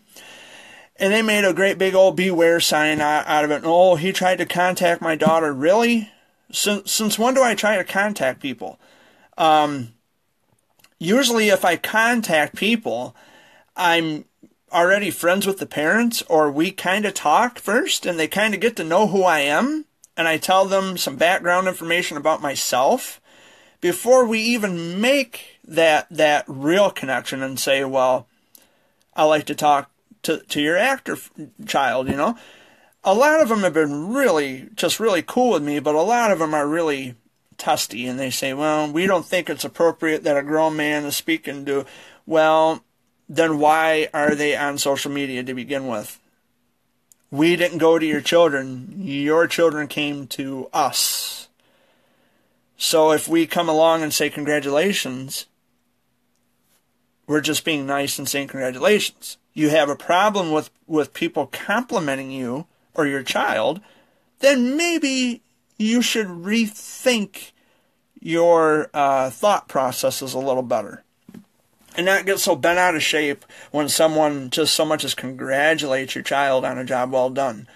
and they made a great big old beware sign out of it. Oh, he tried to contact my daughter. Really? Since when do I try to contact people? Usually if I contact people, I'm already friends with the parents, or we kind of talk first and they kind of get to know who I am, and I tell them some background information about myself, before we even make that real connection and say, well, I like to talk to your actor child, you know. A lot of them have been really cool with me, but a lot of them are really testy, and they say, well, we don't think it's appropriate that a grown man is speaking to. Well, then why are they on social media to begin with? We didn't go to your children. Your children came to us. So if we come along and say congratulations, we're just being nice and saying congratulations. You have a problem with people complimenting you or your child, then maybe you should rethink your thought processes a little better. And not get so bent out of shape when someone just so much as congratulates your child on a job well done.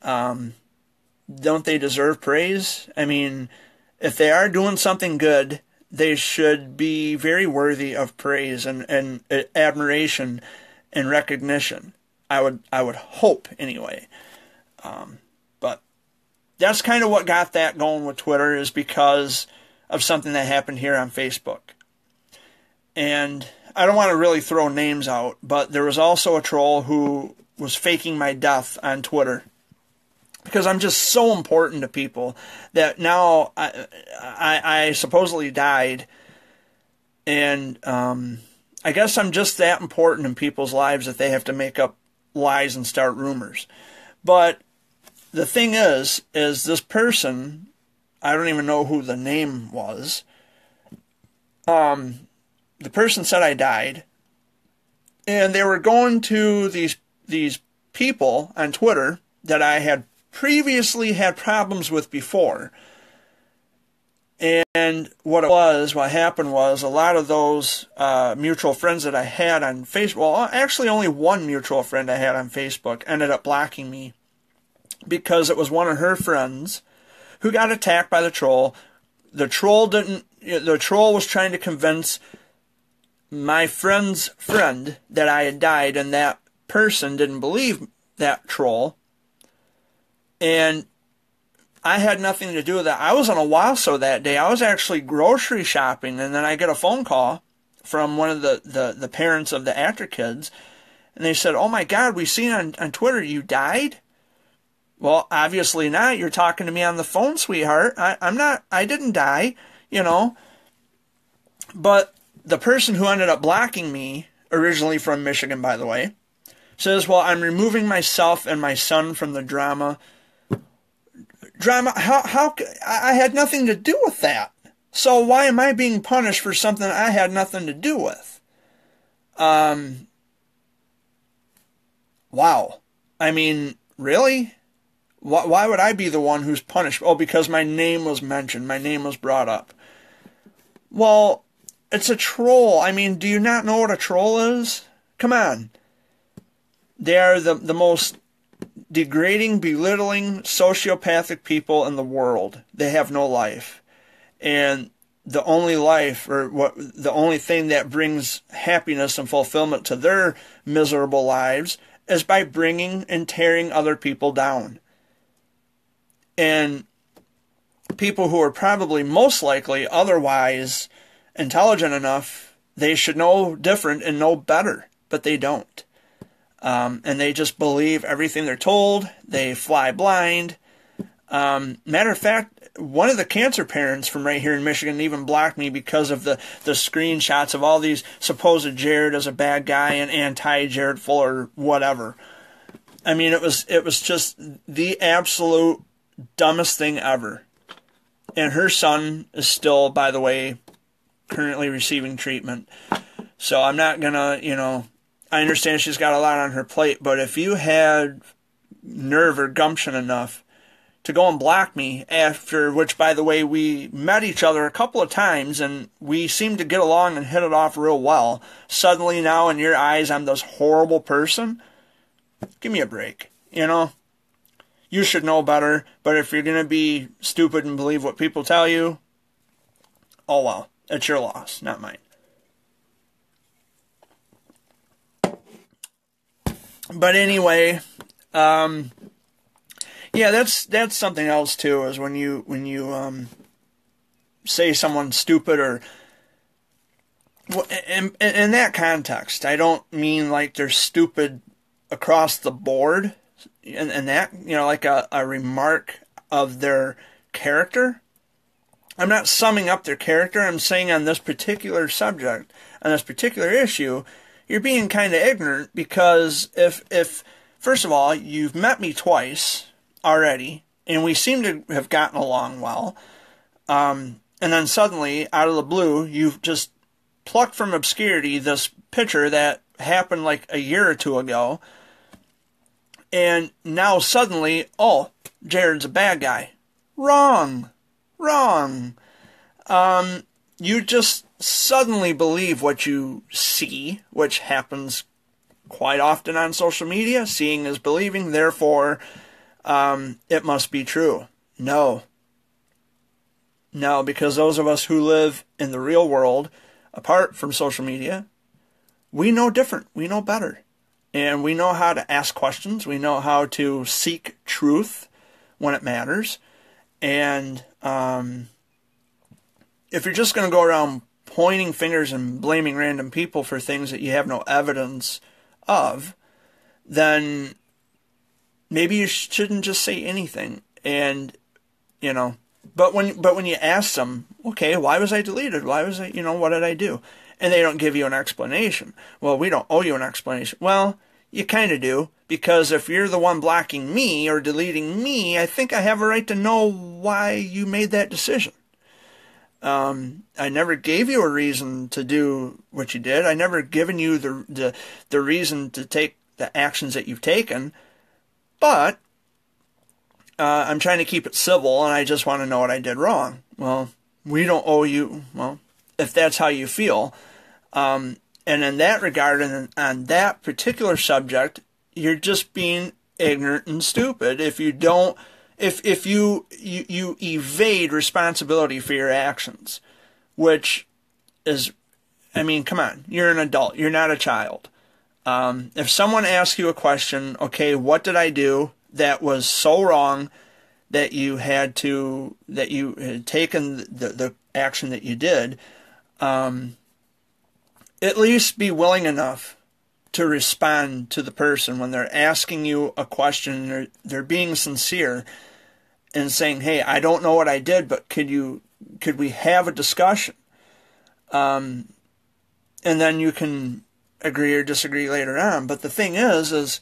Don't they deserve praise? I mean, if they are doing something good, they should be very worthy of praise and admiration and recognition. I would hope anyway. But that's kind of what got that going with Twitter, is because of something that happened here on Facebook. And I don't want to really throw names out, but there was also a troll who was faking my death on Twitter, because I'm just so important to people that now I supposedly died, and I guess I'm just that important in people's lives that they have to make up lies and start rumors. But the thing is this person, I don't even know who the name was. The person said I died, and they were going to these people on Twitter that I had previously had problems with before. And what happened was a lot of those mutual friends that I had on Facebook, well, actually only one mutual friend I had on Facebook ended up blocking me, because it was one of her friends who got attacked by the troll. The troll was trying to convince my friend's friend that I had died, and that person didn't believe that troll. And I had nothing to do with that. I was on a Waso that day. I was actually grocery shopping, and then I get a phone call from one of the parents of the actor kids, and they said, "Oh my God, we seen on Twitter you died." Well, obviously not. You're talking to me on the phone, sweetheart. I didn't die, you know. But the person who ended up blocking me, originally from Michigan, by the way, says, well, I'm removing myself and my son from the drama. How I had nothing to do with that. So why am I being punished for something I had nothing to do with? Wow. I mean, really? Why would I be the one who's punished? Oh, because my name was mentioned. My name was brought up. Well, it's a troll. I mean, do you not know what a troll is? Come on. They are the most degrading, belittling, sociopathic people in the world. They have no life. And the only life, or the only thing that brings happiness and fulfillment to their miserable lives, is by bringing and tearing other people down. And people who are probably most likely otherwise intelligent enough, they should know different and know better, but they don't. And they just believe everything they're told. They fly blind. Matter of fact, one of the cancer parents from right here in Michigan even blocked me because of the screenshots of all these supposed Jared as a bad guy and anti-Jared Fuller, whatever. I mean, it was just the absolute dumbest thing ever. And her son is still, by the way, currently receiving treatment. So I'm not gonna, I understand she's got a lot on her plate, but if you had nerve or gumption enough to go and block me, after which, by the way, we met each other a couple of times and we seemed to get along and hit it off real well, suddenly now in your eyes I'm this horrible person? Give me a break, You should know better, but if you're going to be stupid and believe what people tell you, oh well, it's your loss, not mine. But anyway, yeah, that's something else too, is when you say someone's stupid or in that context, I don't mean like they're stupid across the board, and that, like a remark of their character. I'm not summing up their character. I'm saying on this particular subject, on this particular issue, you're being kind of ignorant, because if first of all, you've met me twice already, and we seem to have gotten along well, and then suddenly, out of the blue, you've just plucked from obscurity this picture that happened like a year or two ago, and now suddenly, oh, Jared's a bad guy. Wrong. You just suddenly believe what you see, which happens quite often on social media. Seeing is believing, therefore, it must be true. No, because those of us who live in the real world, apart from social media, we know different. We know better. And we know how to ask questions. We know how to seek truth when it matters. And if you're just going to go around pointing fingers and blaming random people for things that you have no evidence of, then maybe you shouldn't just say anything. And, but when you ask them, okay, why was I deleted? Why was I, what did I do? And they don't give you an explanation. Well, we don't owe you an explanation. Well, you kind of do, because if you're the one blocking me or deleting me, I think I have a right to know why you made that decision. I never gave you a reason to do what you did. I never given you the reason to take the actions that you've taken. But I'm trying to keep it civil, and I just want to know what I did wrong. Well, we don't owe you, if that's how you feel. And in that regard, and on that particular subject, you're just being ignorant and stupid if you don't, if you evade responsibility for your actions, which is, come on, you're an adult, you're not a child. If someone asks you a question, okay, what did I do that was so wrong that you had taken the action that you did, at least be willing enough to respond to the person when they're asking you a question, or they're being sincere and saying, hey, I don't know what I did, but could we have a discussion? And then you can agree or disagree later on. But the thing is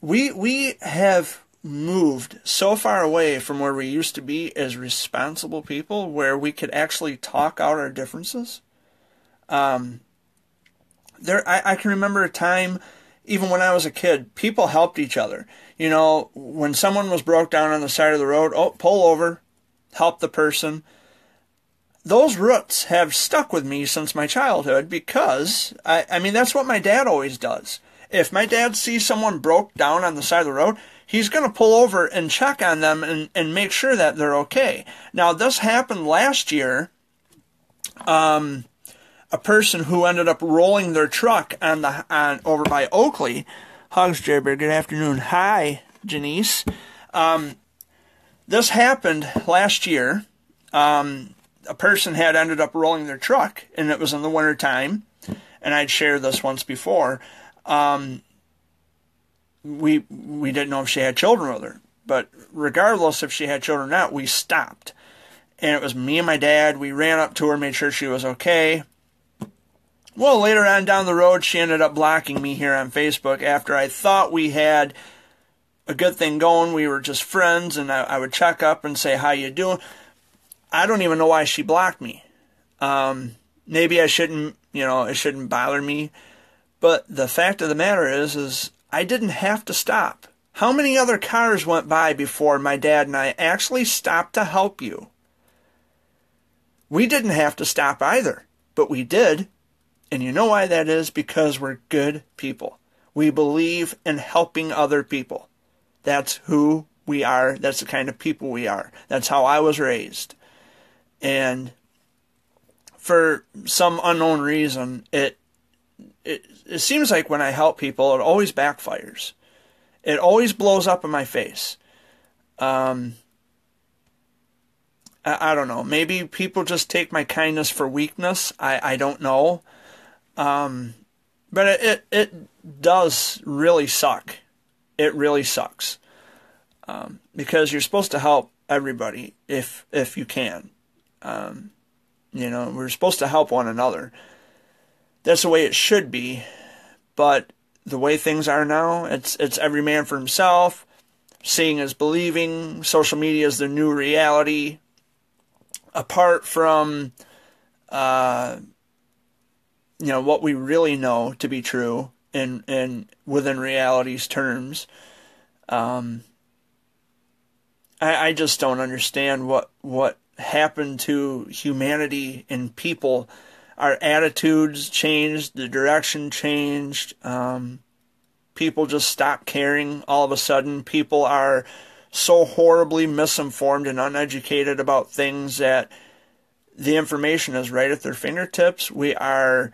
we have moved so far away from where we used to be as responsible people, where we could actually talk out our differences. I can remember a time, even when I was a kid, people helped each other. When someone was broke down on the side of the road, pull over, help the person. Those roots have stuck with me since my childhood, because, that's what my dad always does. If my dad sees someone broke down on the side of the road, he's going to pull over and check on them and make sure that they're okay. Now, this happened last year. A person who ended up rolling their truck over by Oakley. Hugs, Jerry. Good afternoon. Hi, Janice. This happened last year. A person had ended up rolling their truck, and it was in the winter time. And I'd shared this once before. We didn't know if she had children with her, but regardless if she had children or not, we stopped. And it was me and my dad. We ran up to her, made sure she was okay. Well, later on down the road, she ended up blocking me here on Facebook after I thought we had a good thing going. We were just friends, and I would check up and say, how you doing? I don't even know why she blocked me. Maybe I shouldn't, it shouldn't bother me. But the fact of the matter is I didn't have to stop. How many other cars went by before my dad and I actually stopped to help you? We didn't have to stop either, but we did. And you know why that is? Because we're good people. We believe in helping other people. That's who we are. That's the kind of people we are. That's how I was raised. And for some unknown reason, it seems like when I help people, it always backfires. It always blows up in my face. I don't know. Maybe people just take my kindness for weakness. I don't know. But it does really suck. It really sucks. Because you're supposed to help everybody if you can. We're supposed to help one another. That's the way it should be. But the way things are now, it's every man for himself. Seeing is believing. Social media is the new reality. Apart from, what we really know to be true in within reality's terms, I just don't understand what happened to humanity and people. Our attitudes changed, the direction changed. People just stopped caring all of a sudden. People are so horribly misinformed and uneducated about things that the information is right at their fingertips. We are,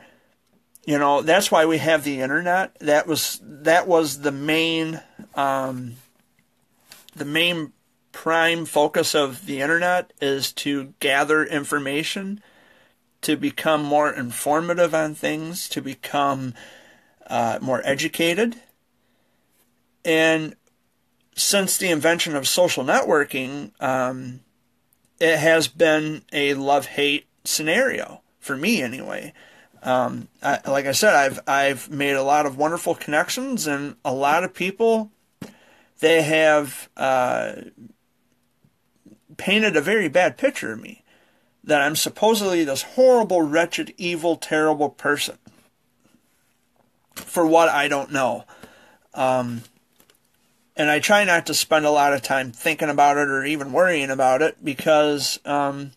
that's why we have the internet. That was the main prime focus of the internet, is to gather information, to become more informative on things, to become more educated. And since the invention of social networking, it has been a love-hate scenario, for me anyway. Like I said, I've made a lot of wonderful connections, and a lot of people, they have painted a very bad picture of me, that I'm supposedly this horrible, wretched, evil, terrible person, for what I don't know. And I try not to spend a lot of time thinking about it or even worrying about it, because I'm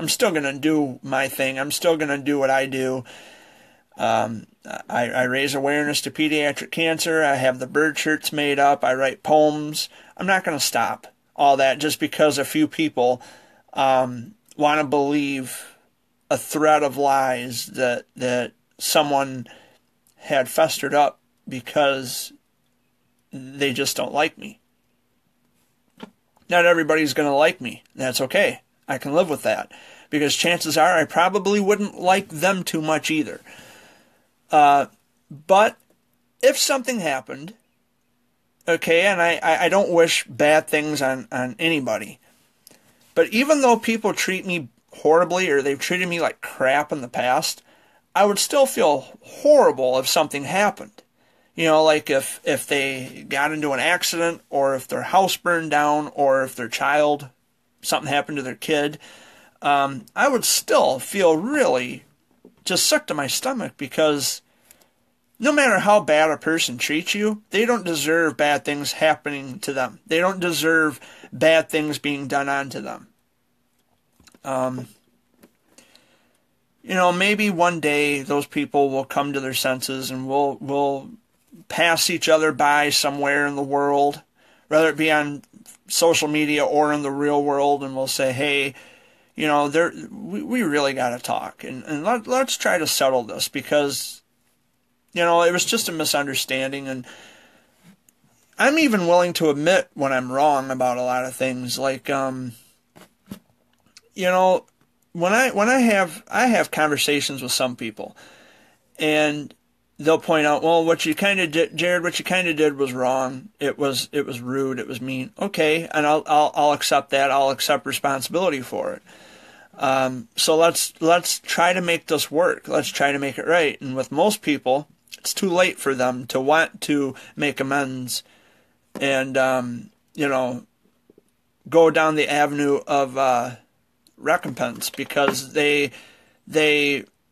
still going to do my thing. I'm still going to do what I do. I raise awareness to pediatric cancer. I have the bird shirts made up. I write poems. I'm not going to stop all that just because a few people want to believe a thread of lies that someone had festered up because they just don't like me. Not everybody's going to like me. That's okay. I can live with that, because chances are I probably wouldn't like them too much either. But if something happened, okay, and I don't wish bad things on anybody, but even though people treat me horribly, or they've treated me like crap in the past, I would still feel horrible if something happened. Like if they got into an accident, or if their house burned down, or if their child, something happened to their kid, I would still feel really just sick to my stomach, because no matter how bad a person treats you, they don't deserve bad things happening to them. They don't deserve bad things being done onto them. Maybe one day those people will come to their senses, and we'll pass each other by somewhere in the world, whether it be on social media or in the real world, and we'll say, hey, we really got to talk, and let's try to settle this, because, it was just a misunderstanding. And I'm even willing to admit when I'm wrong about a lot of things. Like, when I have conversations with some people, and they'll point out, well, what you kind of did, Jared, what you kind of did was wrong. It was rude. It was mean. Okay. And I'll accept that. I'll accept responsibility for it. So let's try to make this work. Let's try to make it right. And with most people, it's too late for them to want to make amends and, go down the avenue of, recompense, because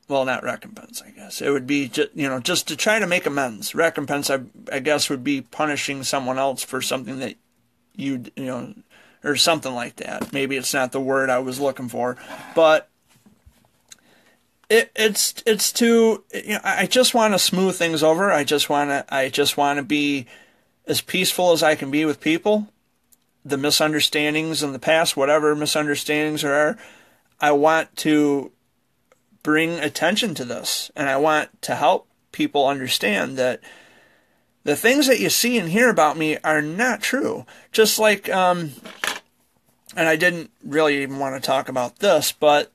well, not recompense, I guess. It would be just to try to make amends. Recompense, I guess, would be punishing someone else for something that or something like that. Maybe it's not the word I was looking for, but it's to, I just want to smooth things over. I just want to be as peaceful as I can be with people. The misunderstandings in the past, whatever misunderstandings there are, I want to bring attention to this, and I want to help people understand that the things that you see and hear about me are not true. Just like and I didn't really even want to talk about this, but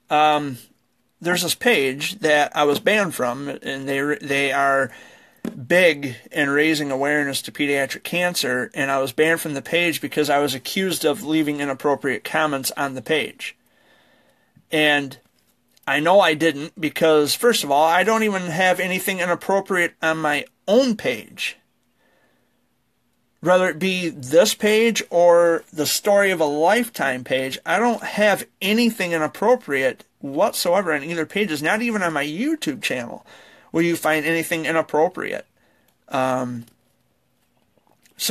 there's this page that I was banned from, and they are big in raising awareness to pediatric cancer, and I was banned from the page because I was accused of leaving inappropriate comments on the page. And I know I didn't, because first of all, I don't even have anything inappropriate on my own page. Whether it be this page or the Story of a Lifetime page, I don't have anything inappropriate whatsoever on either pages, not even on my YouTube channel will you find anything inappropriate. So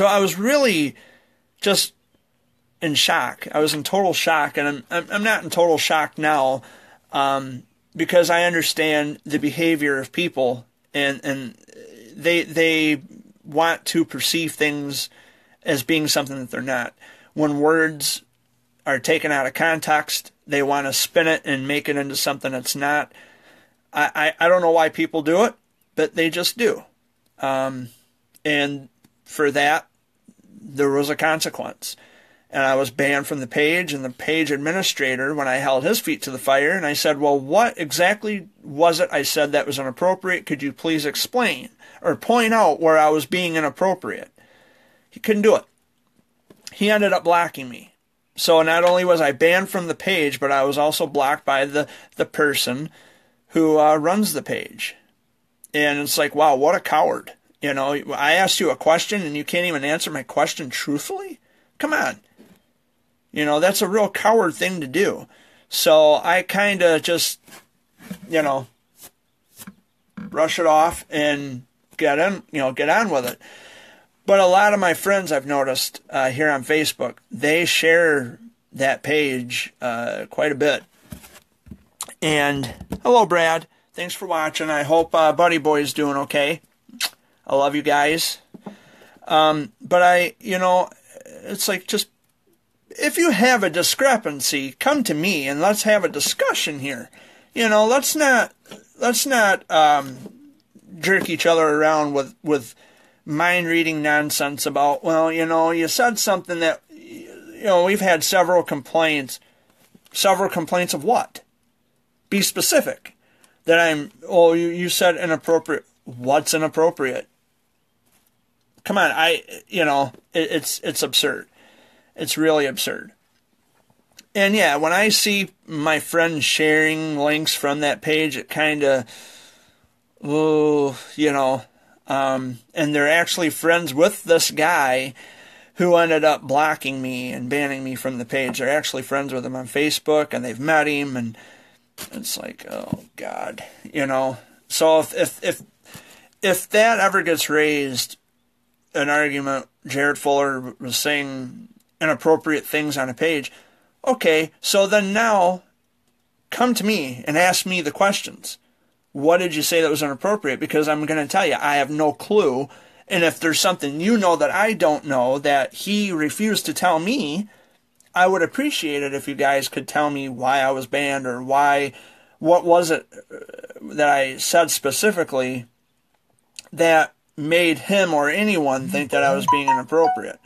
I was really just in shock. I was in total shock, and I'm not in total shock now, because I understand the behavior of people, and they want to perceive things as being something that they're not. When words are taken out of context, they want to spin it and make it into something that's not. I don't know why people do it, but they just do. And for that, there was a consequence. And I was banned from the page, and the page administrator, when I held his feet to the fire, and I said, well, what exactly was it I said that was inappropriate? Could you please explain or point out where I was being inappropriate? He couldn't do it. He ended up blocking me. So not only was I banned from the page, but I was also blocked by the person who runs the page. And it's like, wow, what a coward. You know, I asked you a question and you can't even answer my question truthfully? Come on. You know, that's a real coward thing to do. So I kind of just, you know, brush it off and get on with it. But a lot of my friends, I've noticed here on Facebook, they share that page quite a bit. And hello, Brad. Thanks for watching. I hope Buddy Boy is doing okay. I love you guys. But it's like, just, if you have a discrepancy, come to me and let's have a discussion here. You know, let's not jerk each other around with mind-reading nonsense about, well, you know, you said something that, you know, we've had several complaints. Several complaints of what? Be specific. That you said inappropriate. What's inappropriate? Come on, it's absurd. It's really absurd. And yeah, when I see my friends sharing links from that page, it kind of, and they're actually friends with this guy who ended up blocking me and banning me from the page. They're actually friends with him on Facebook, and they've met him, and it's like, oh God, you know. So if that ever gets raised, an argument, Jared Fuller was saying inappropriate things on a page, okay, so then now come to me and ask me the questions. What did you say that was inappropriate? Because I'm going to tell you, I have no clue. And if there's something you know that I don't know that he refused to tell me, I would appreciate it if you guys could tell me why I was banned, or what was it that I said specifically that made him or anyone think that I was being inappropriate.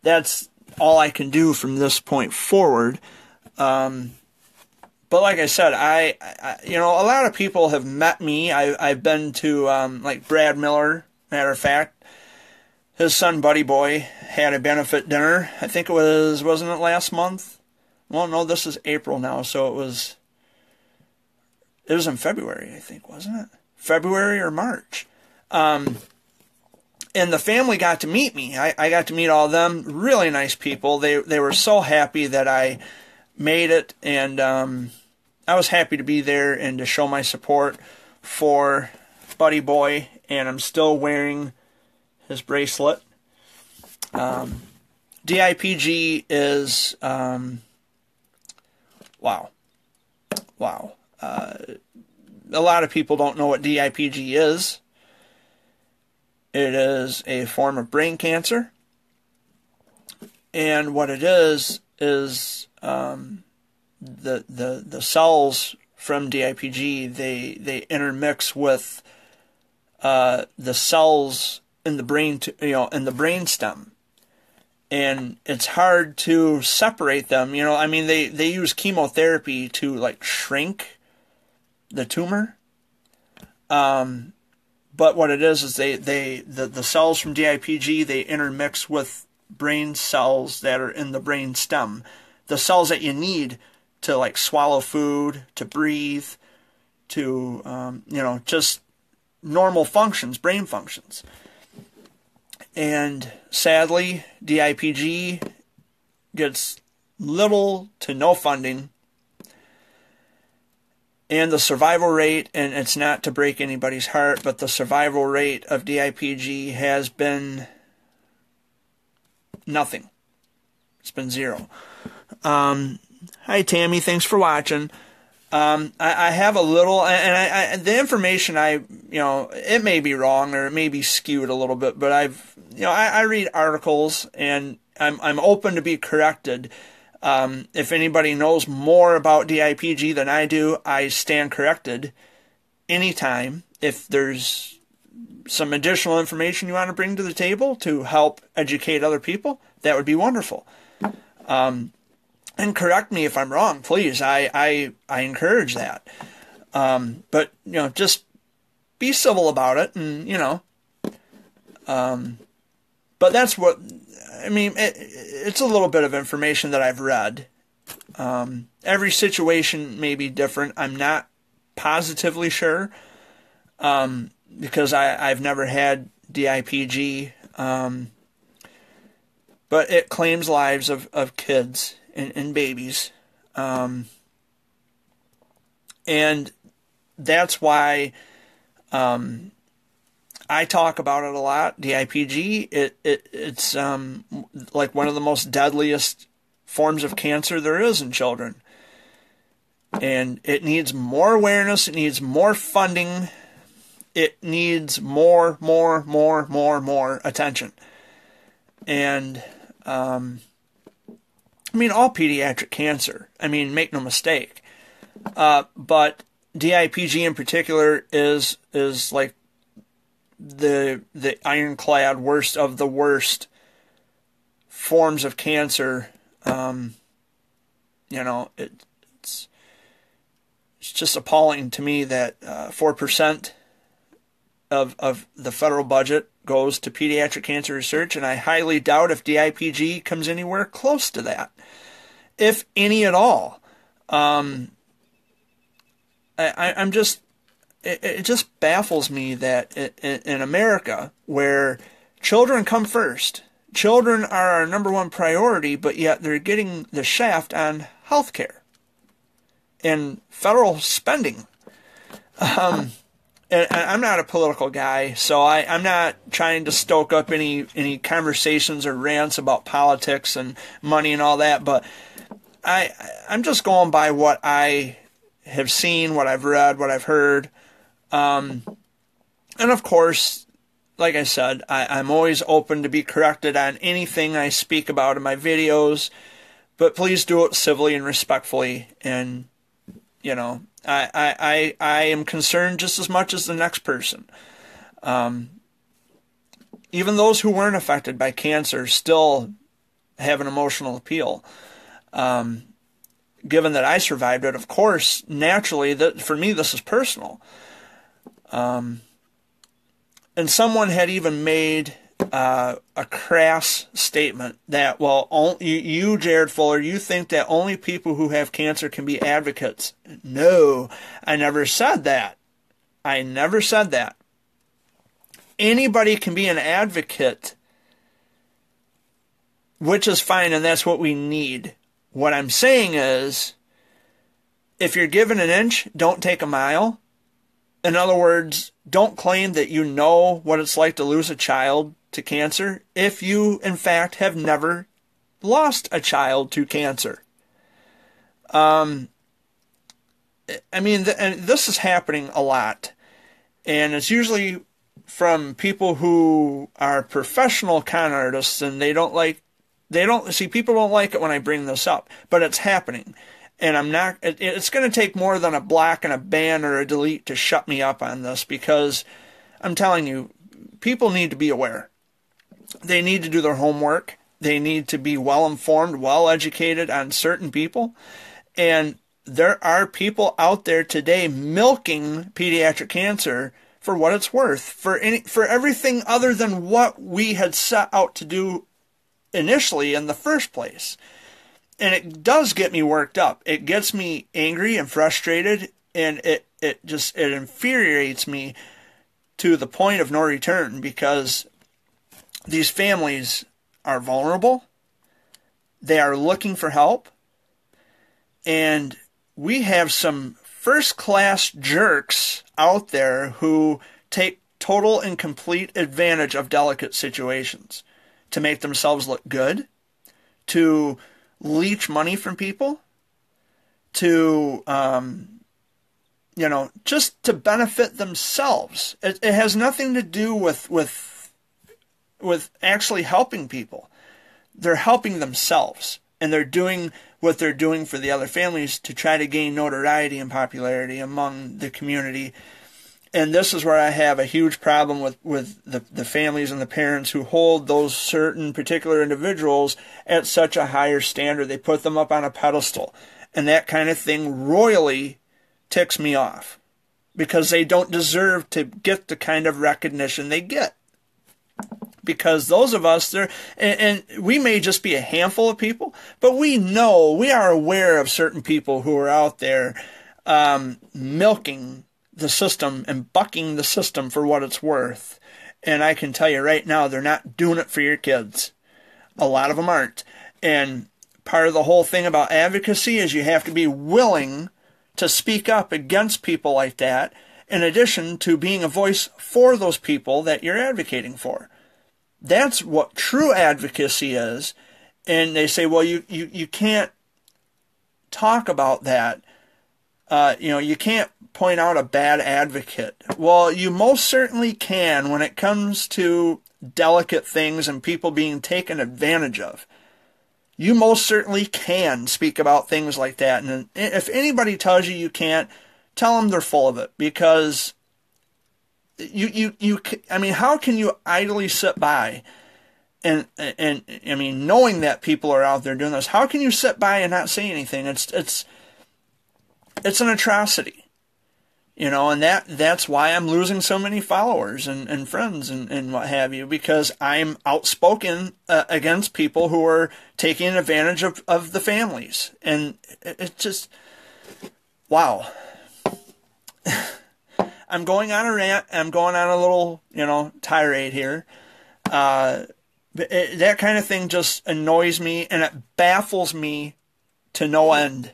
That's all I can do from this point forward. But like I said, I a lot of people have met me. I've been to, like Brad Miller, matter of fact. His son, Buddy Boy, had a benefit dinner. I think wasn't it last month? Well, no, this is April now, so it was in February, I think, wasn't it? February or March. And the family got to meet me. I got to meet all of them. Really nice people. They were so happy that I made it, and I was happy to be there and to show my support for Buddy Boy, and I'm still wearing his bracelet. DIPG is, wow. A lot of people don't know what DIPG is. It is a form of brain cancer. And what it is the cells from DIPG, they intermix with the cells in the brain, in the brain stem, and it's hard to separate them. You know, I mean, they use chemotherapy to like shrink the tumor. But what it is the cells from DIPG, they intermix with brain cells that are in the brain stem. The cells that you need to like swallow food, to breathe, to, you know, just normal functions, brain functions. And sadly, DIPG gets little to no funding. And the survival rate, and it's not to break anybody's heart, but the survival rate of DIPG has been nothing. It's been 0. Hi, Tammy. Thanks for watching. I have a little, and the information you know, it may be wrong or it may be skewed a little bit, but I read articles and I'm open to be corrected. If anybody knows more about DIPG than I do, I stand corrected anytime. If there's some additional information you want to bring to the table to help educate other people, that would be wonderful. And correct me if I'm wrong, please. I encourage that. But, you know, just be civil about it, and, you know. But that's what, I mean, it's a little bit of information that I've read. Every situation may be different. I'm not positively sure, because I've never had DIPG. But it claims lives of kids and babies. And that's why I talk about it a lot. DIPG, it's like one of the most deadliest forms of cancer there is in children. And it needs more awareness. It needs more funding. It needs more attention. And, I mean, all pediatric cancer. I mean, make no mistake. But DIPG in particular is like the ironclad worst of the worst forms of cancer. You know, it's just appalling to me that 4% of the federal budget goes to pediatric cancer research, and I highly doubt if DIPG comes anywhere close to that, if any at all. I'm just, it just baffles me that in America, where children come first, children are our #1 priority, but yet they're getting the shaft on health care and federal spending. And I'm not a political guy, so I'm not trying to stoke up any conversations or rants about politics and money and all that, but I'm just going by what I have seen, what I've read, what I've heard. And of course, like I said, I'm always open to be corrected on anything I speak about in my videos, but please do it civilly and respectfully. And, you know, I am concerned just as much as the next person. Even those who weren't affected by cancer still have an emotional appeal. Given that I survived it, of course, naturally, for me, this is personal. And someone had even made a crass statement that, well, you, Jared Fuller, you think that only people who have cancer can be advocates. No, I never said that. I never said that. Anybody can be an advocate, which is fine, and that's what we need. What I'm saying is, if you're given an inch, don't take a mile. In other words, don't claim that you know what it's like to lose a child to cancer if you, in fact, have never lost a child to cancer. I mean, and this is happening a lot. And it's usually from people who are professional con artists, and people don't like it when I bring this up, but it's happening. And it's going to take more than a black and a ban or a delete to shut me up on this, because I'm telling you, people need to be aware. They need to do their homework. They need to be well-informed, well-educated on certain people. And there are people out there today milking pediatric cancer for what it's worth, for everything other than what we had set out to do initially in the first place. And it does get me worked up. It gets me angry and frustrated, and it infuriates me to the point of no return, because these families are vulnerable. They are looking for help. And we have some first-class jerks out there who take total and complete advantage of delicate situations to make themselves look good, to leech money from people, to, just to benefit themselves. It has nothing to do with actually helping people. They're helping themselves, and they're doing what they're doing for the other families to try to gain notoriety and popularity among the community. And this is where I have a huge problem with the families and the parents who hold those certain particular individuals at such a higher standard. They put them up on a pedestal. And that kind of thing royally ticks me off, because they don't deserve to get the kind of recognition they get. Because those of us there, and we may just be a handful of people, but we are aware of certain people who are out there milking the system and bucking the system for what it's worth. And I can tell you right now, they're not doing it for your kids. A lot of them aren't. And part of the whole thing about advocacy is you have to be willing to speak up against people like that, in addition to being a voice for those people that you're advocating for. That's what true advocacy is. And they say, well, you can't talk about that. You can't point out a bad advocate. Well, you most certainly can when it comes to delicate things and people being taken advantage of. You most certainly can speak about things like that. And if anybody tells you can't, tell them they're full of it, because how can you idly sit by and knowing that people are out there doing this? How can you sit by and not say anything? It's an atrocity. And that's why I'm losing so many followers and friends and what have you, because I'm outspoken against people who are taking advantage of the families. And it's just, wow. I'm going on a rant. I'm going on a little, tirade here. That kind of thing just annoys me, and it baffles me to no end.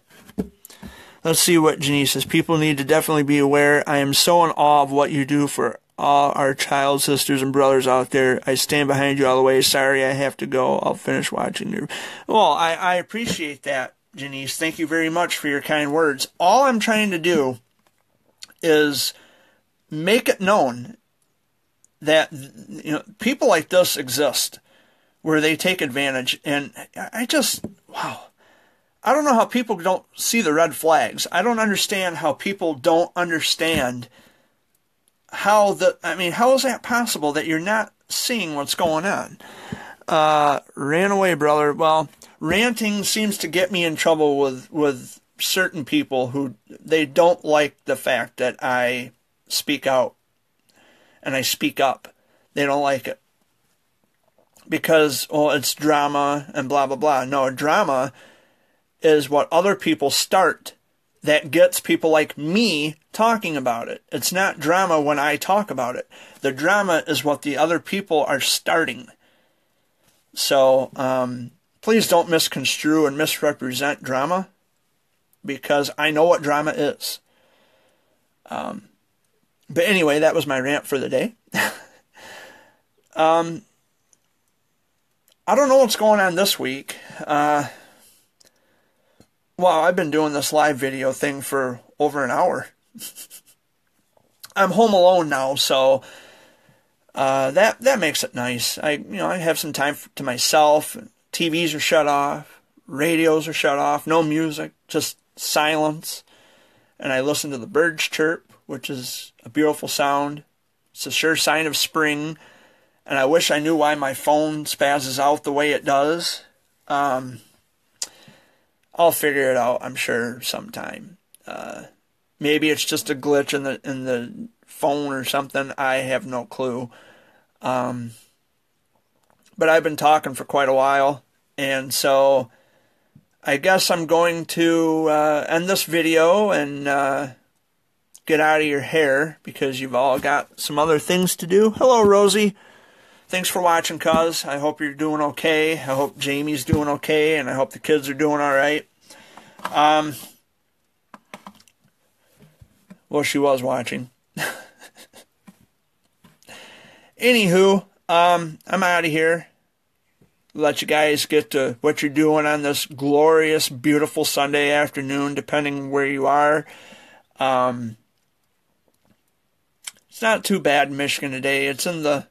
Let's see what Janice says. People need to definitely be aware. I am so in awe of what you do for all our child sisters and brothers out there. I stand behind you all the way. Sorry I have to go. I'll finish watching your... Well, I appreciate that, Janice. Thank you very much for your kind words. All I'm trying to do is make it known that people like this exist, where they take advantage. And I just... Wow. I don't know how people don't see the red flags. I don't understand how people don't understand how is that possible that you're not seeing what's going on? Ran away, brother. Well, ranting seems to get me in trouble with certain people who they don't like the fact that I speak out and I speak up. They don't like it because, it's drama and blah, blah, blah. No, drama is what other people start that gets people like me talking about it. It's not drama when I talk about it. The drama is what the other people are starting. So please don't misconstrue and misrepresent drama, because I know what drama is. But anyway, that was my rant for the day. I don't know what's going on this week. Well, I've been doing this live video thing for over an hour. I'm home alone now, so that makes it nice. I have some time to myself. TVs are shut off, radios are shut off, no music, just silence. And I listen to the birds chirp, which is a beautiful sound. It's a sure sign of spring. and I wish I knew why my phone spazzes out the way it does. I'll figure it out, I'm sure, sometime. Maybe it's just a glitch in the phone or something. I have no clue. But I've been talking for quite a while, and so I guess I'm going to end this video and get out of your hair, because you've all got some other things to do. Hello, Rosie. Thanks for watching, cuz. I hope you're doing okay. I hope Jamie's doing okay, and I hope the kids are doing all right. Well, she was watching. Anywho, I'm out of here. Let you guys get to what you're doing on this glorious, beautiful Sunday afternoon, depending where you are. It's not too bad in Michigan today. It's in the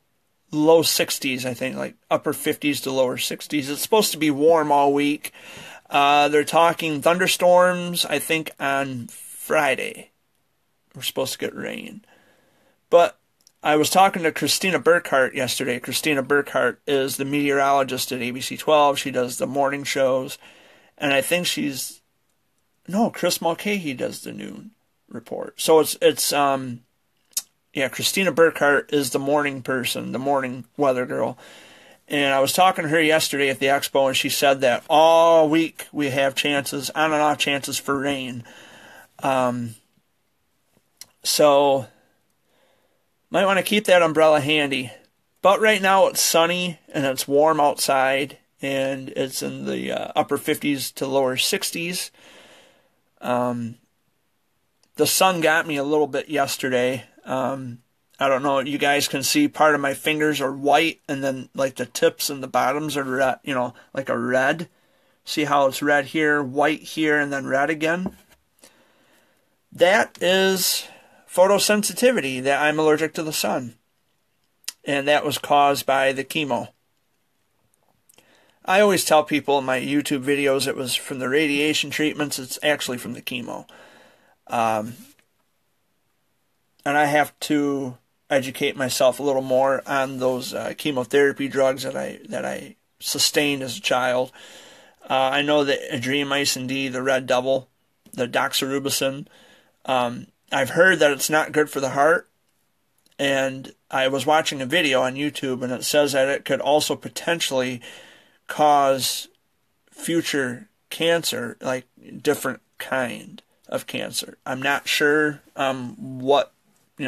low 60s, I think, like upper 50s to lower 60s. It's supposed to be warm all week. They're talking thunderstorms, I think, on Friday. We're supposed to get rain. But I was talking to Christina Burkhart yesterday. Christina Burkhart is the meteorologist at ABC 12. She does the morning shows. And I think Chris Mulcahy does the noon report. So Christina Burkhart is the morning person, the morning weather girl. And I was talking to her yesterday at the Expo, and she said that all week we have chances, on and off chances for rain. So might want to keep that umbrella handy. But right now it's sunny and it's warm outside, and it's in the upper 50s to lower 60s. The sun got me a little bit yesterday. I don't know, you guys can see part of my fingers are white, and then like the tips and the bottoms are red, like a red. See how it's red here, white here, and then red again? That is photosensitivity, that I'm allergic to the sun. And that was caused by the chemo. I always tell people in my YouTube videos it was from the radiation treatments. It's actually from the chemo. And I have to educate myself a little more on those chemotherapy drugs that I sustained as a child. I know that adriamycin D, the red devil, the doxorubicin, I've heard that it's not good for the heart, and I was watching a video on YouTube, and it says that it could also potentially cause future cancer, like different kind of cancer. I'm not sure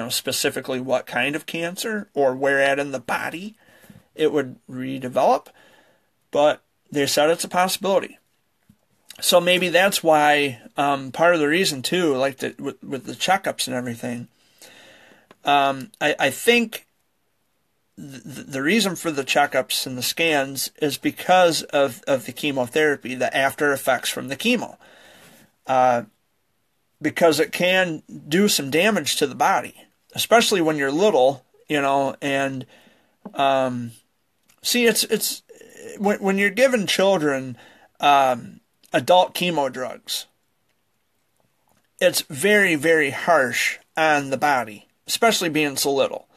specifically what kind of cancer or where at in the body it would redevelop, but they said it's a possibility. So maybe that's why, part of the reason too, like with the checkups and everything, I think the reason for the checkups and the scans is because of the chemotherapy, the after effects from the chemo. Because it can do some damage to the body, especially when you're little, and see, it's when you're given children adult chemo drugs, it's very, very harsh on the body, especially being so little.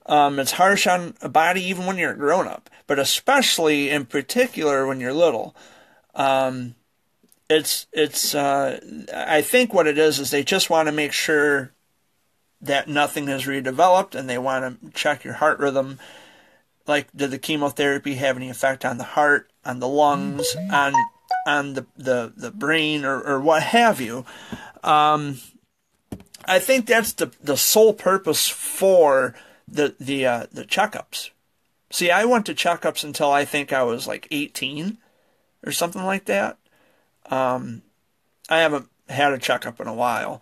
It's harsh on a body even when you're a grown-up, but especially in particular when you're little. I think what it is they just want to make sure that nothing has redeveloped, and they want to check your heart rhythm. Like, did the chemotherapy have any effect on the heart, on the lungs, on the brain, or what have you? I think that's the sole purpose for the checkups. See, I went to checkups until I think I was like 18 or something like that. I haven't had a checkup in a while.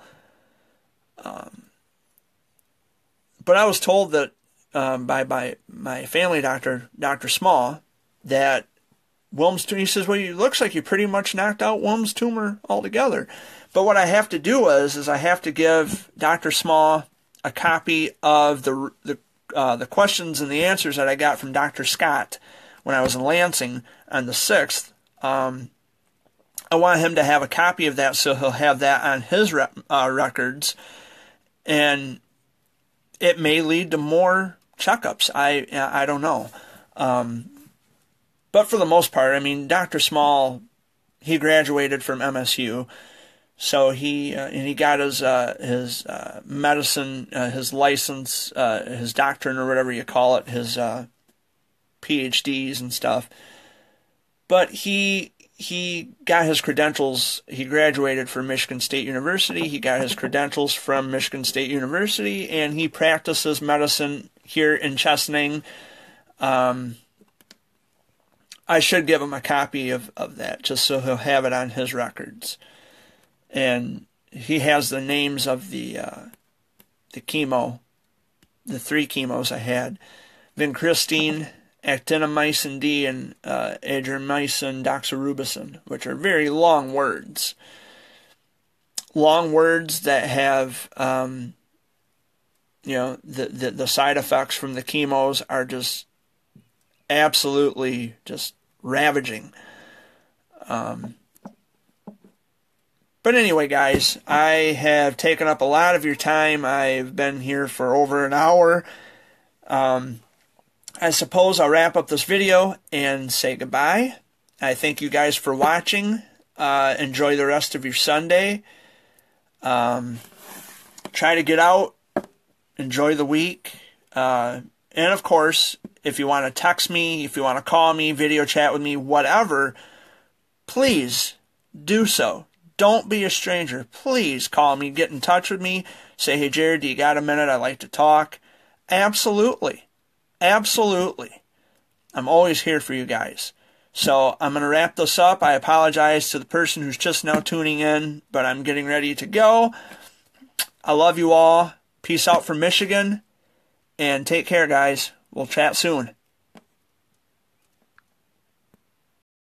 But I was told that by my family doctor, Dr. Small, that Wilm's tumor, he says, well, it looks like you pretty much knocked out Wilm's tumor altogether. But what I have to do is I have to give Dr. Small a copy of the questions and the answers that I got from Dr. Scott when I was in Lansing on the 6th. I want him to have a copy of that so he'll have that on his records, and it may lead to more checkups. I don't know. But for the most part, I mean, Dr. Small, he graduated from MSU, so he got his medicine, his license, his doctorate or whatever you call it, his PhDs and stuff. But he got his credentials. He graduated from Michigan State University. He got his credentials from Michigan State University, and he practices medicine here in Chesaning. I should give him a copy of that, just so he'll have it on his records. And he has the names of the chemo, the 3 chemos I had: vincristine, actinomycin D, and adriamycin doxorubicin, which are very long words. Long words that have, the side effects from the chemos are just absolutely just ravaging. But anyway, guys, I have taken up a lot of your time. I've been here for over an hour. I suppose I'll wrap up this video and say goodbye. I thank you guys for watching. Enjoy the rest of your Sunday. Try to get out. Enjoy the week. And of course, if you want to text me, if you want to call me, video chat with me, whatever, please do so. Don't be a stranger. Please call me. Get in touch with me. Say, hey, Jared, do you got a minute? I'd like to talk. Absolutely. Absolutely. I'm always here for you guys. So I'm going to wrap this up. I apologize to the person who's just now tuning in, but I'm getting ready to go. I love you all. Peace out from Michigan. And take care, guys. We'll chat soon.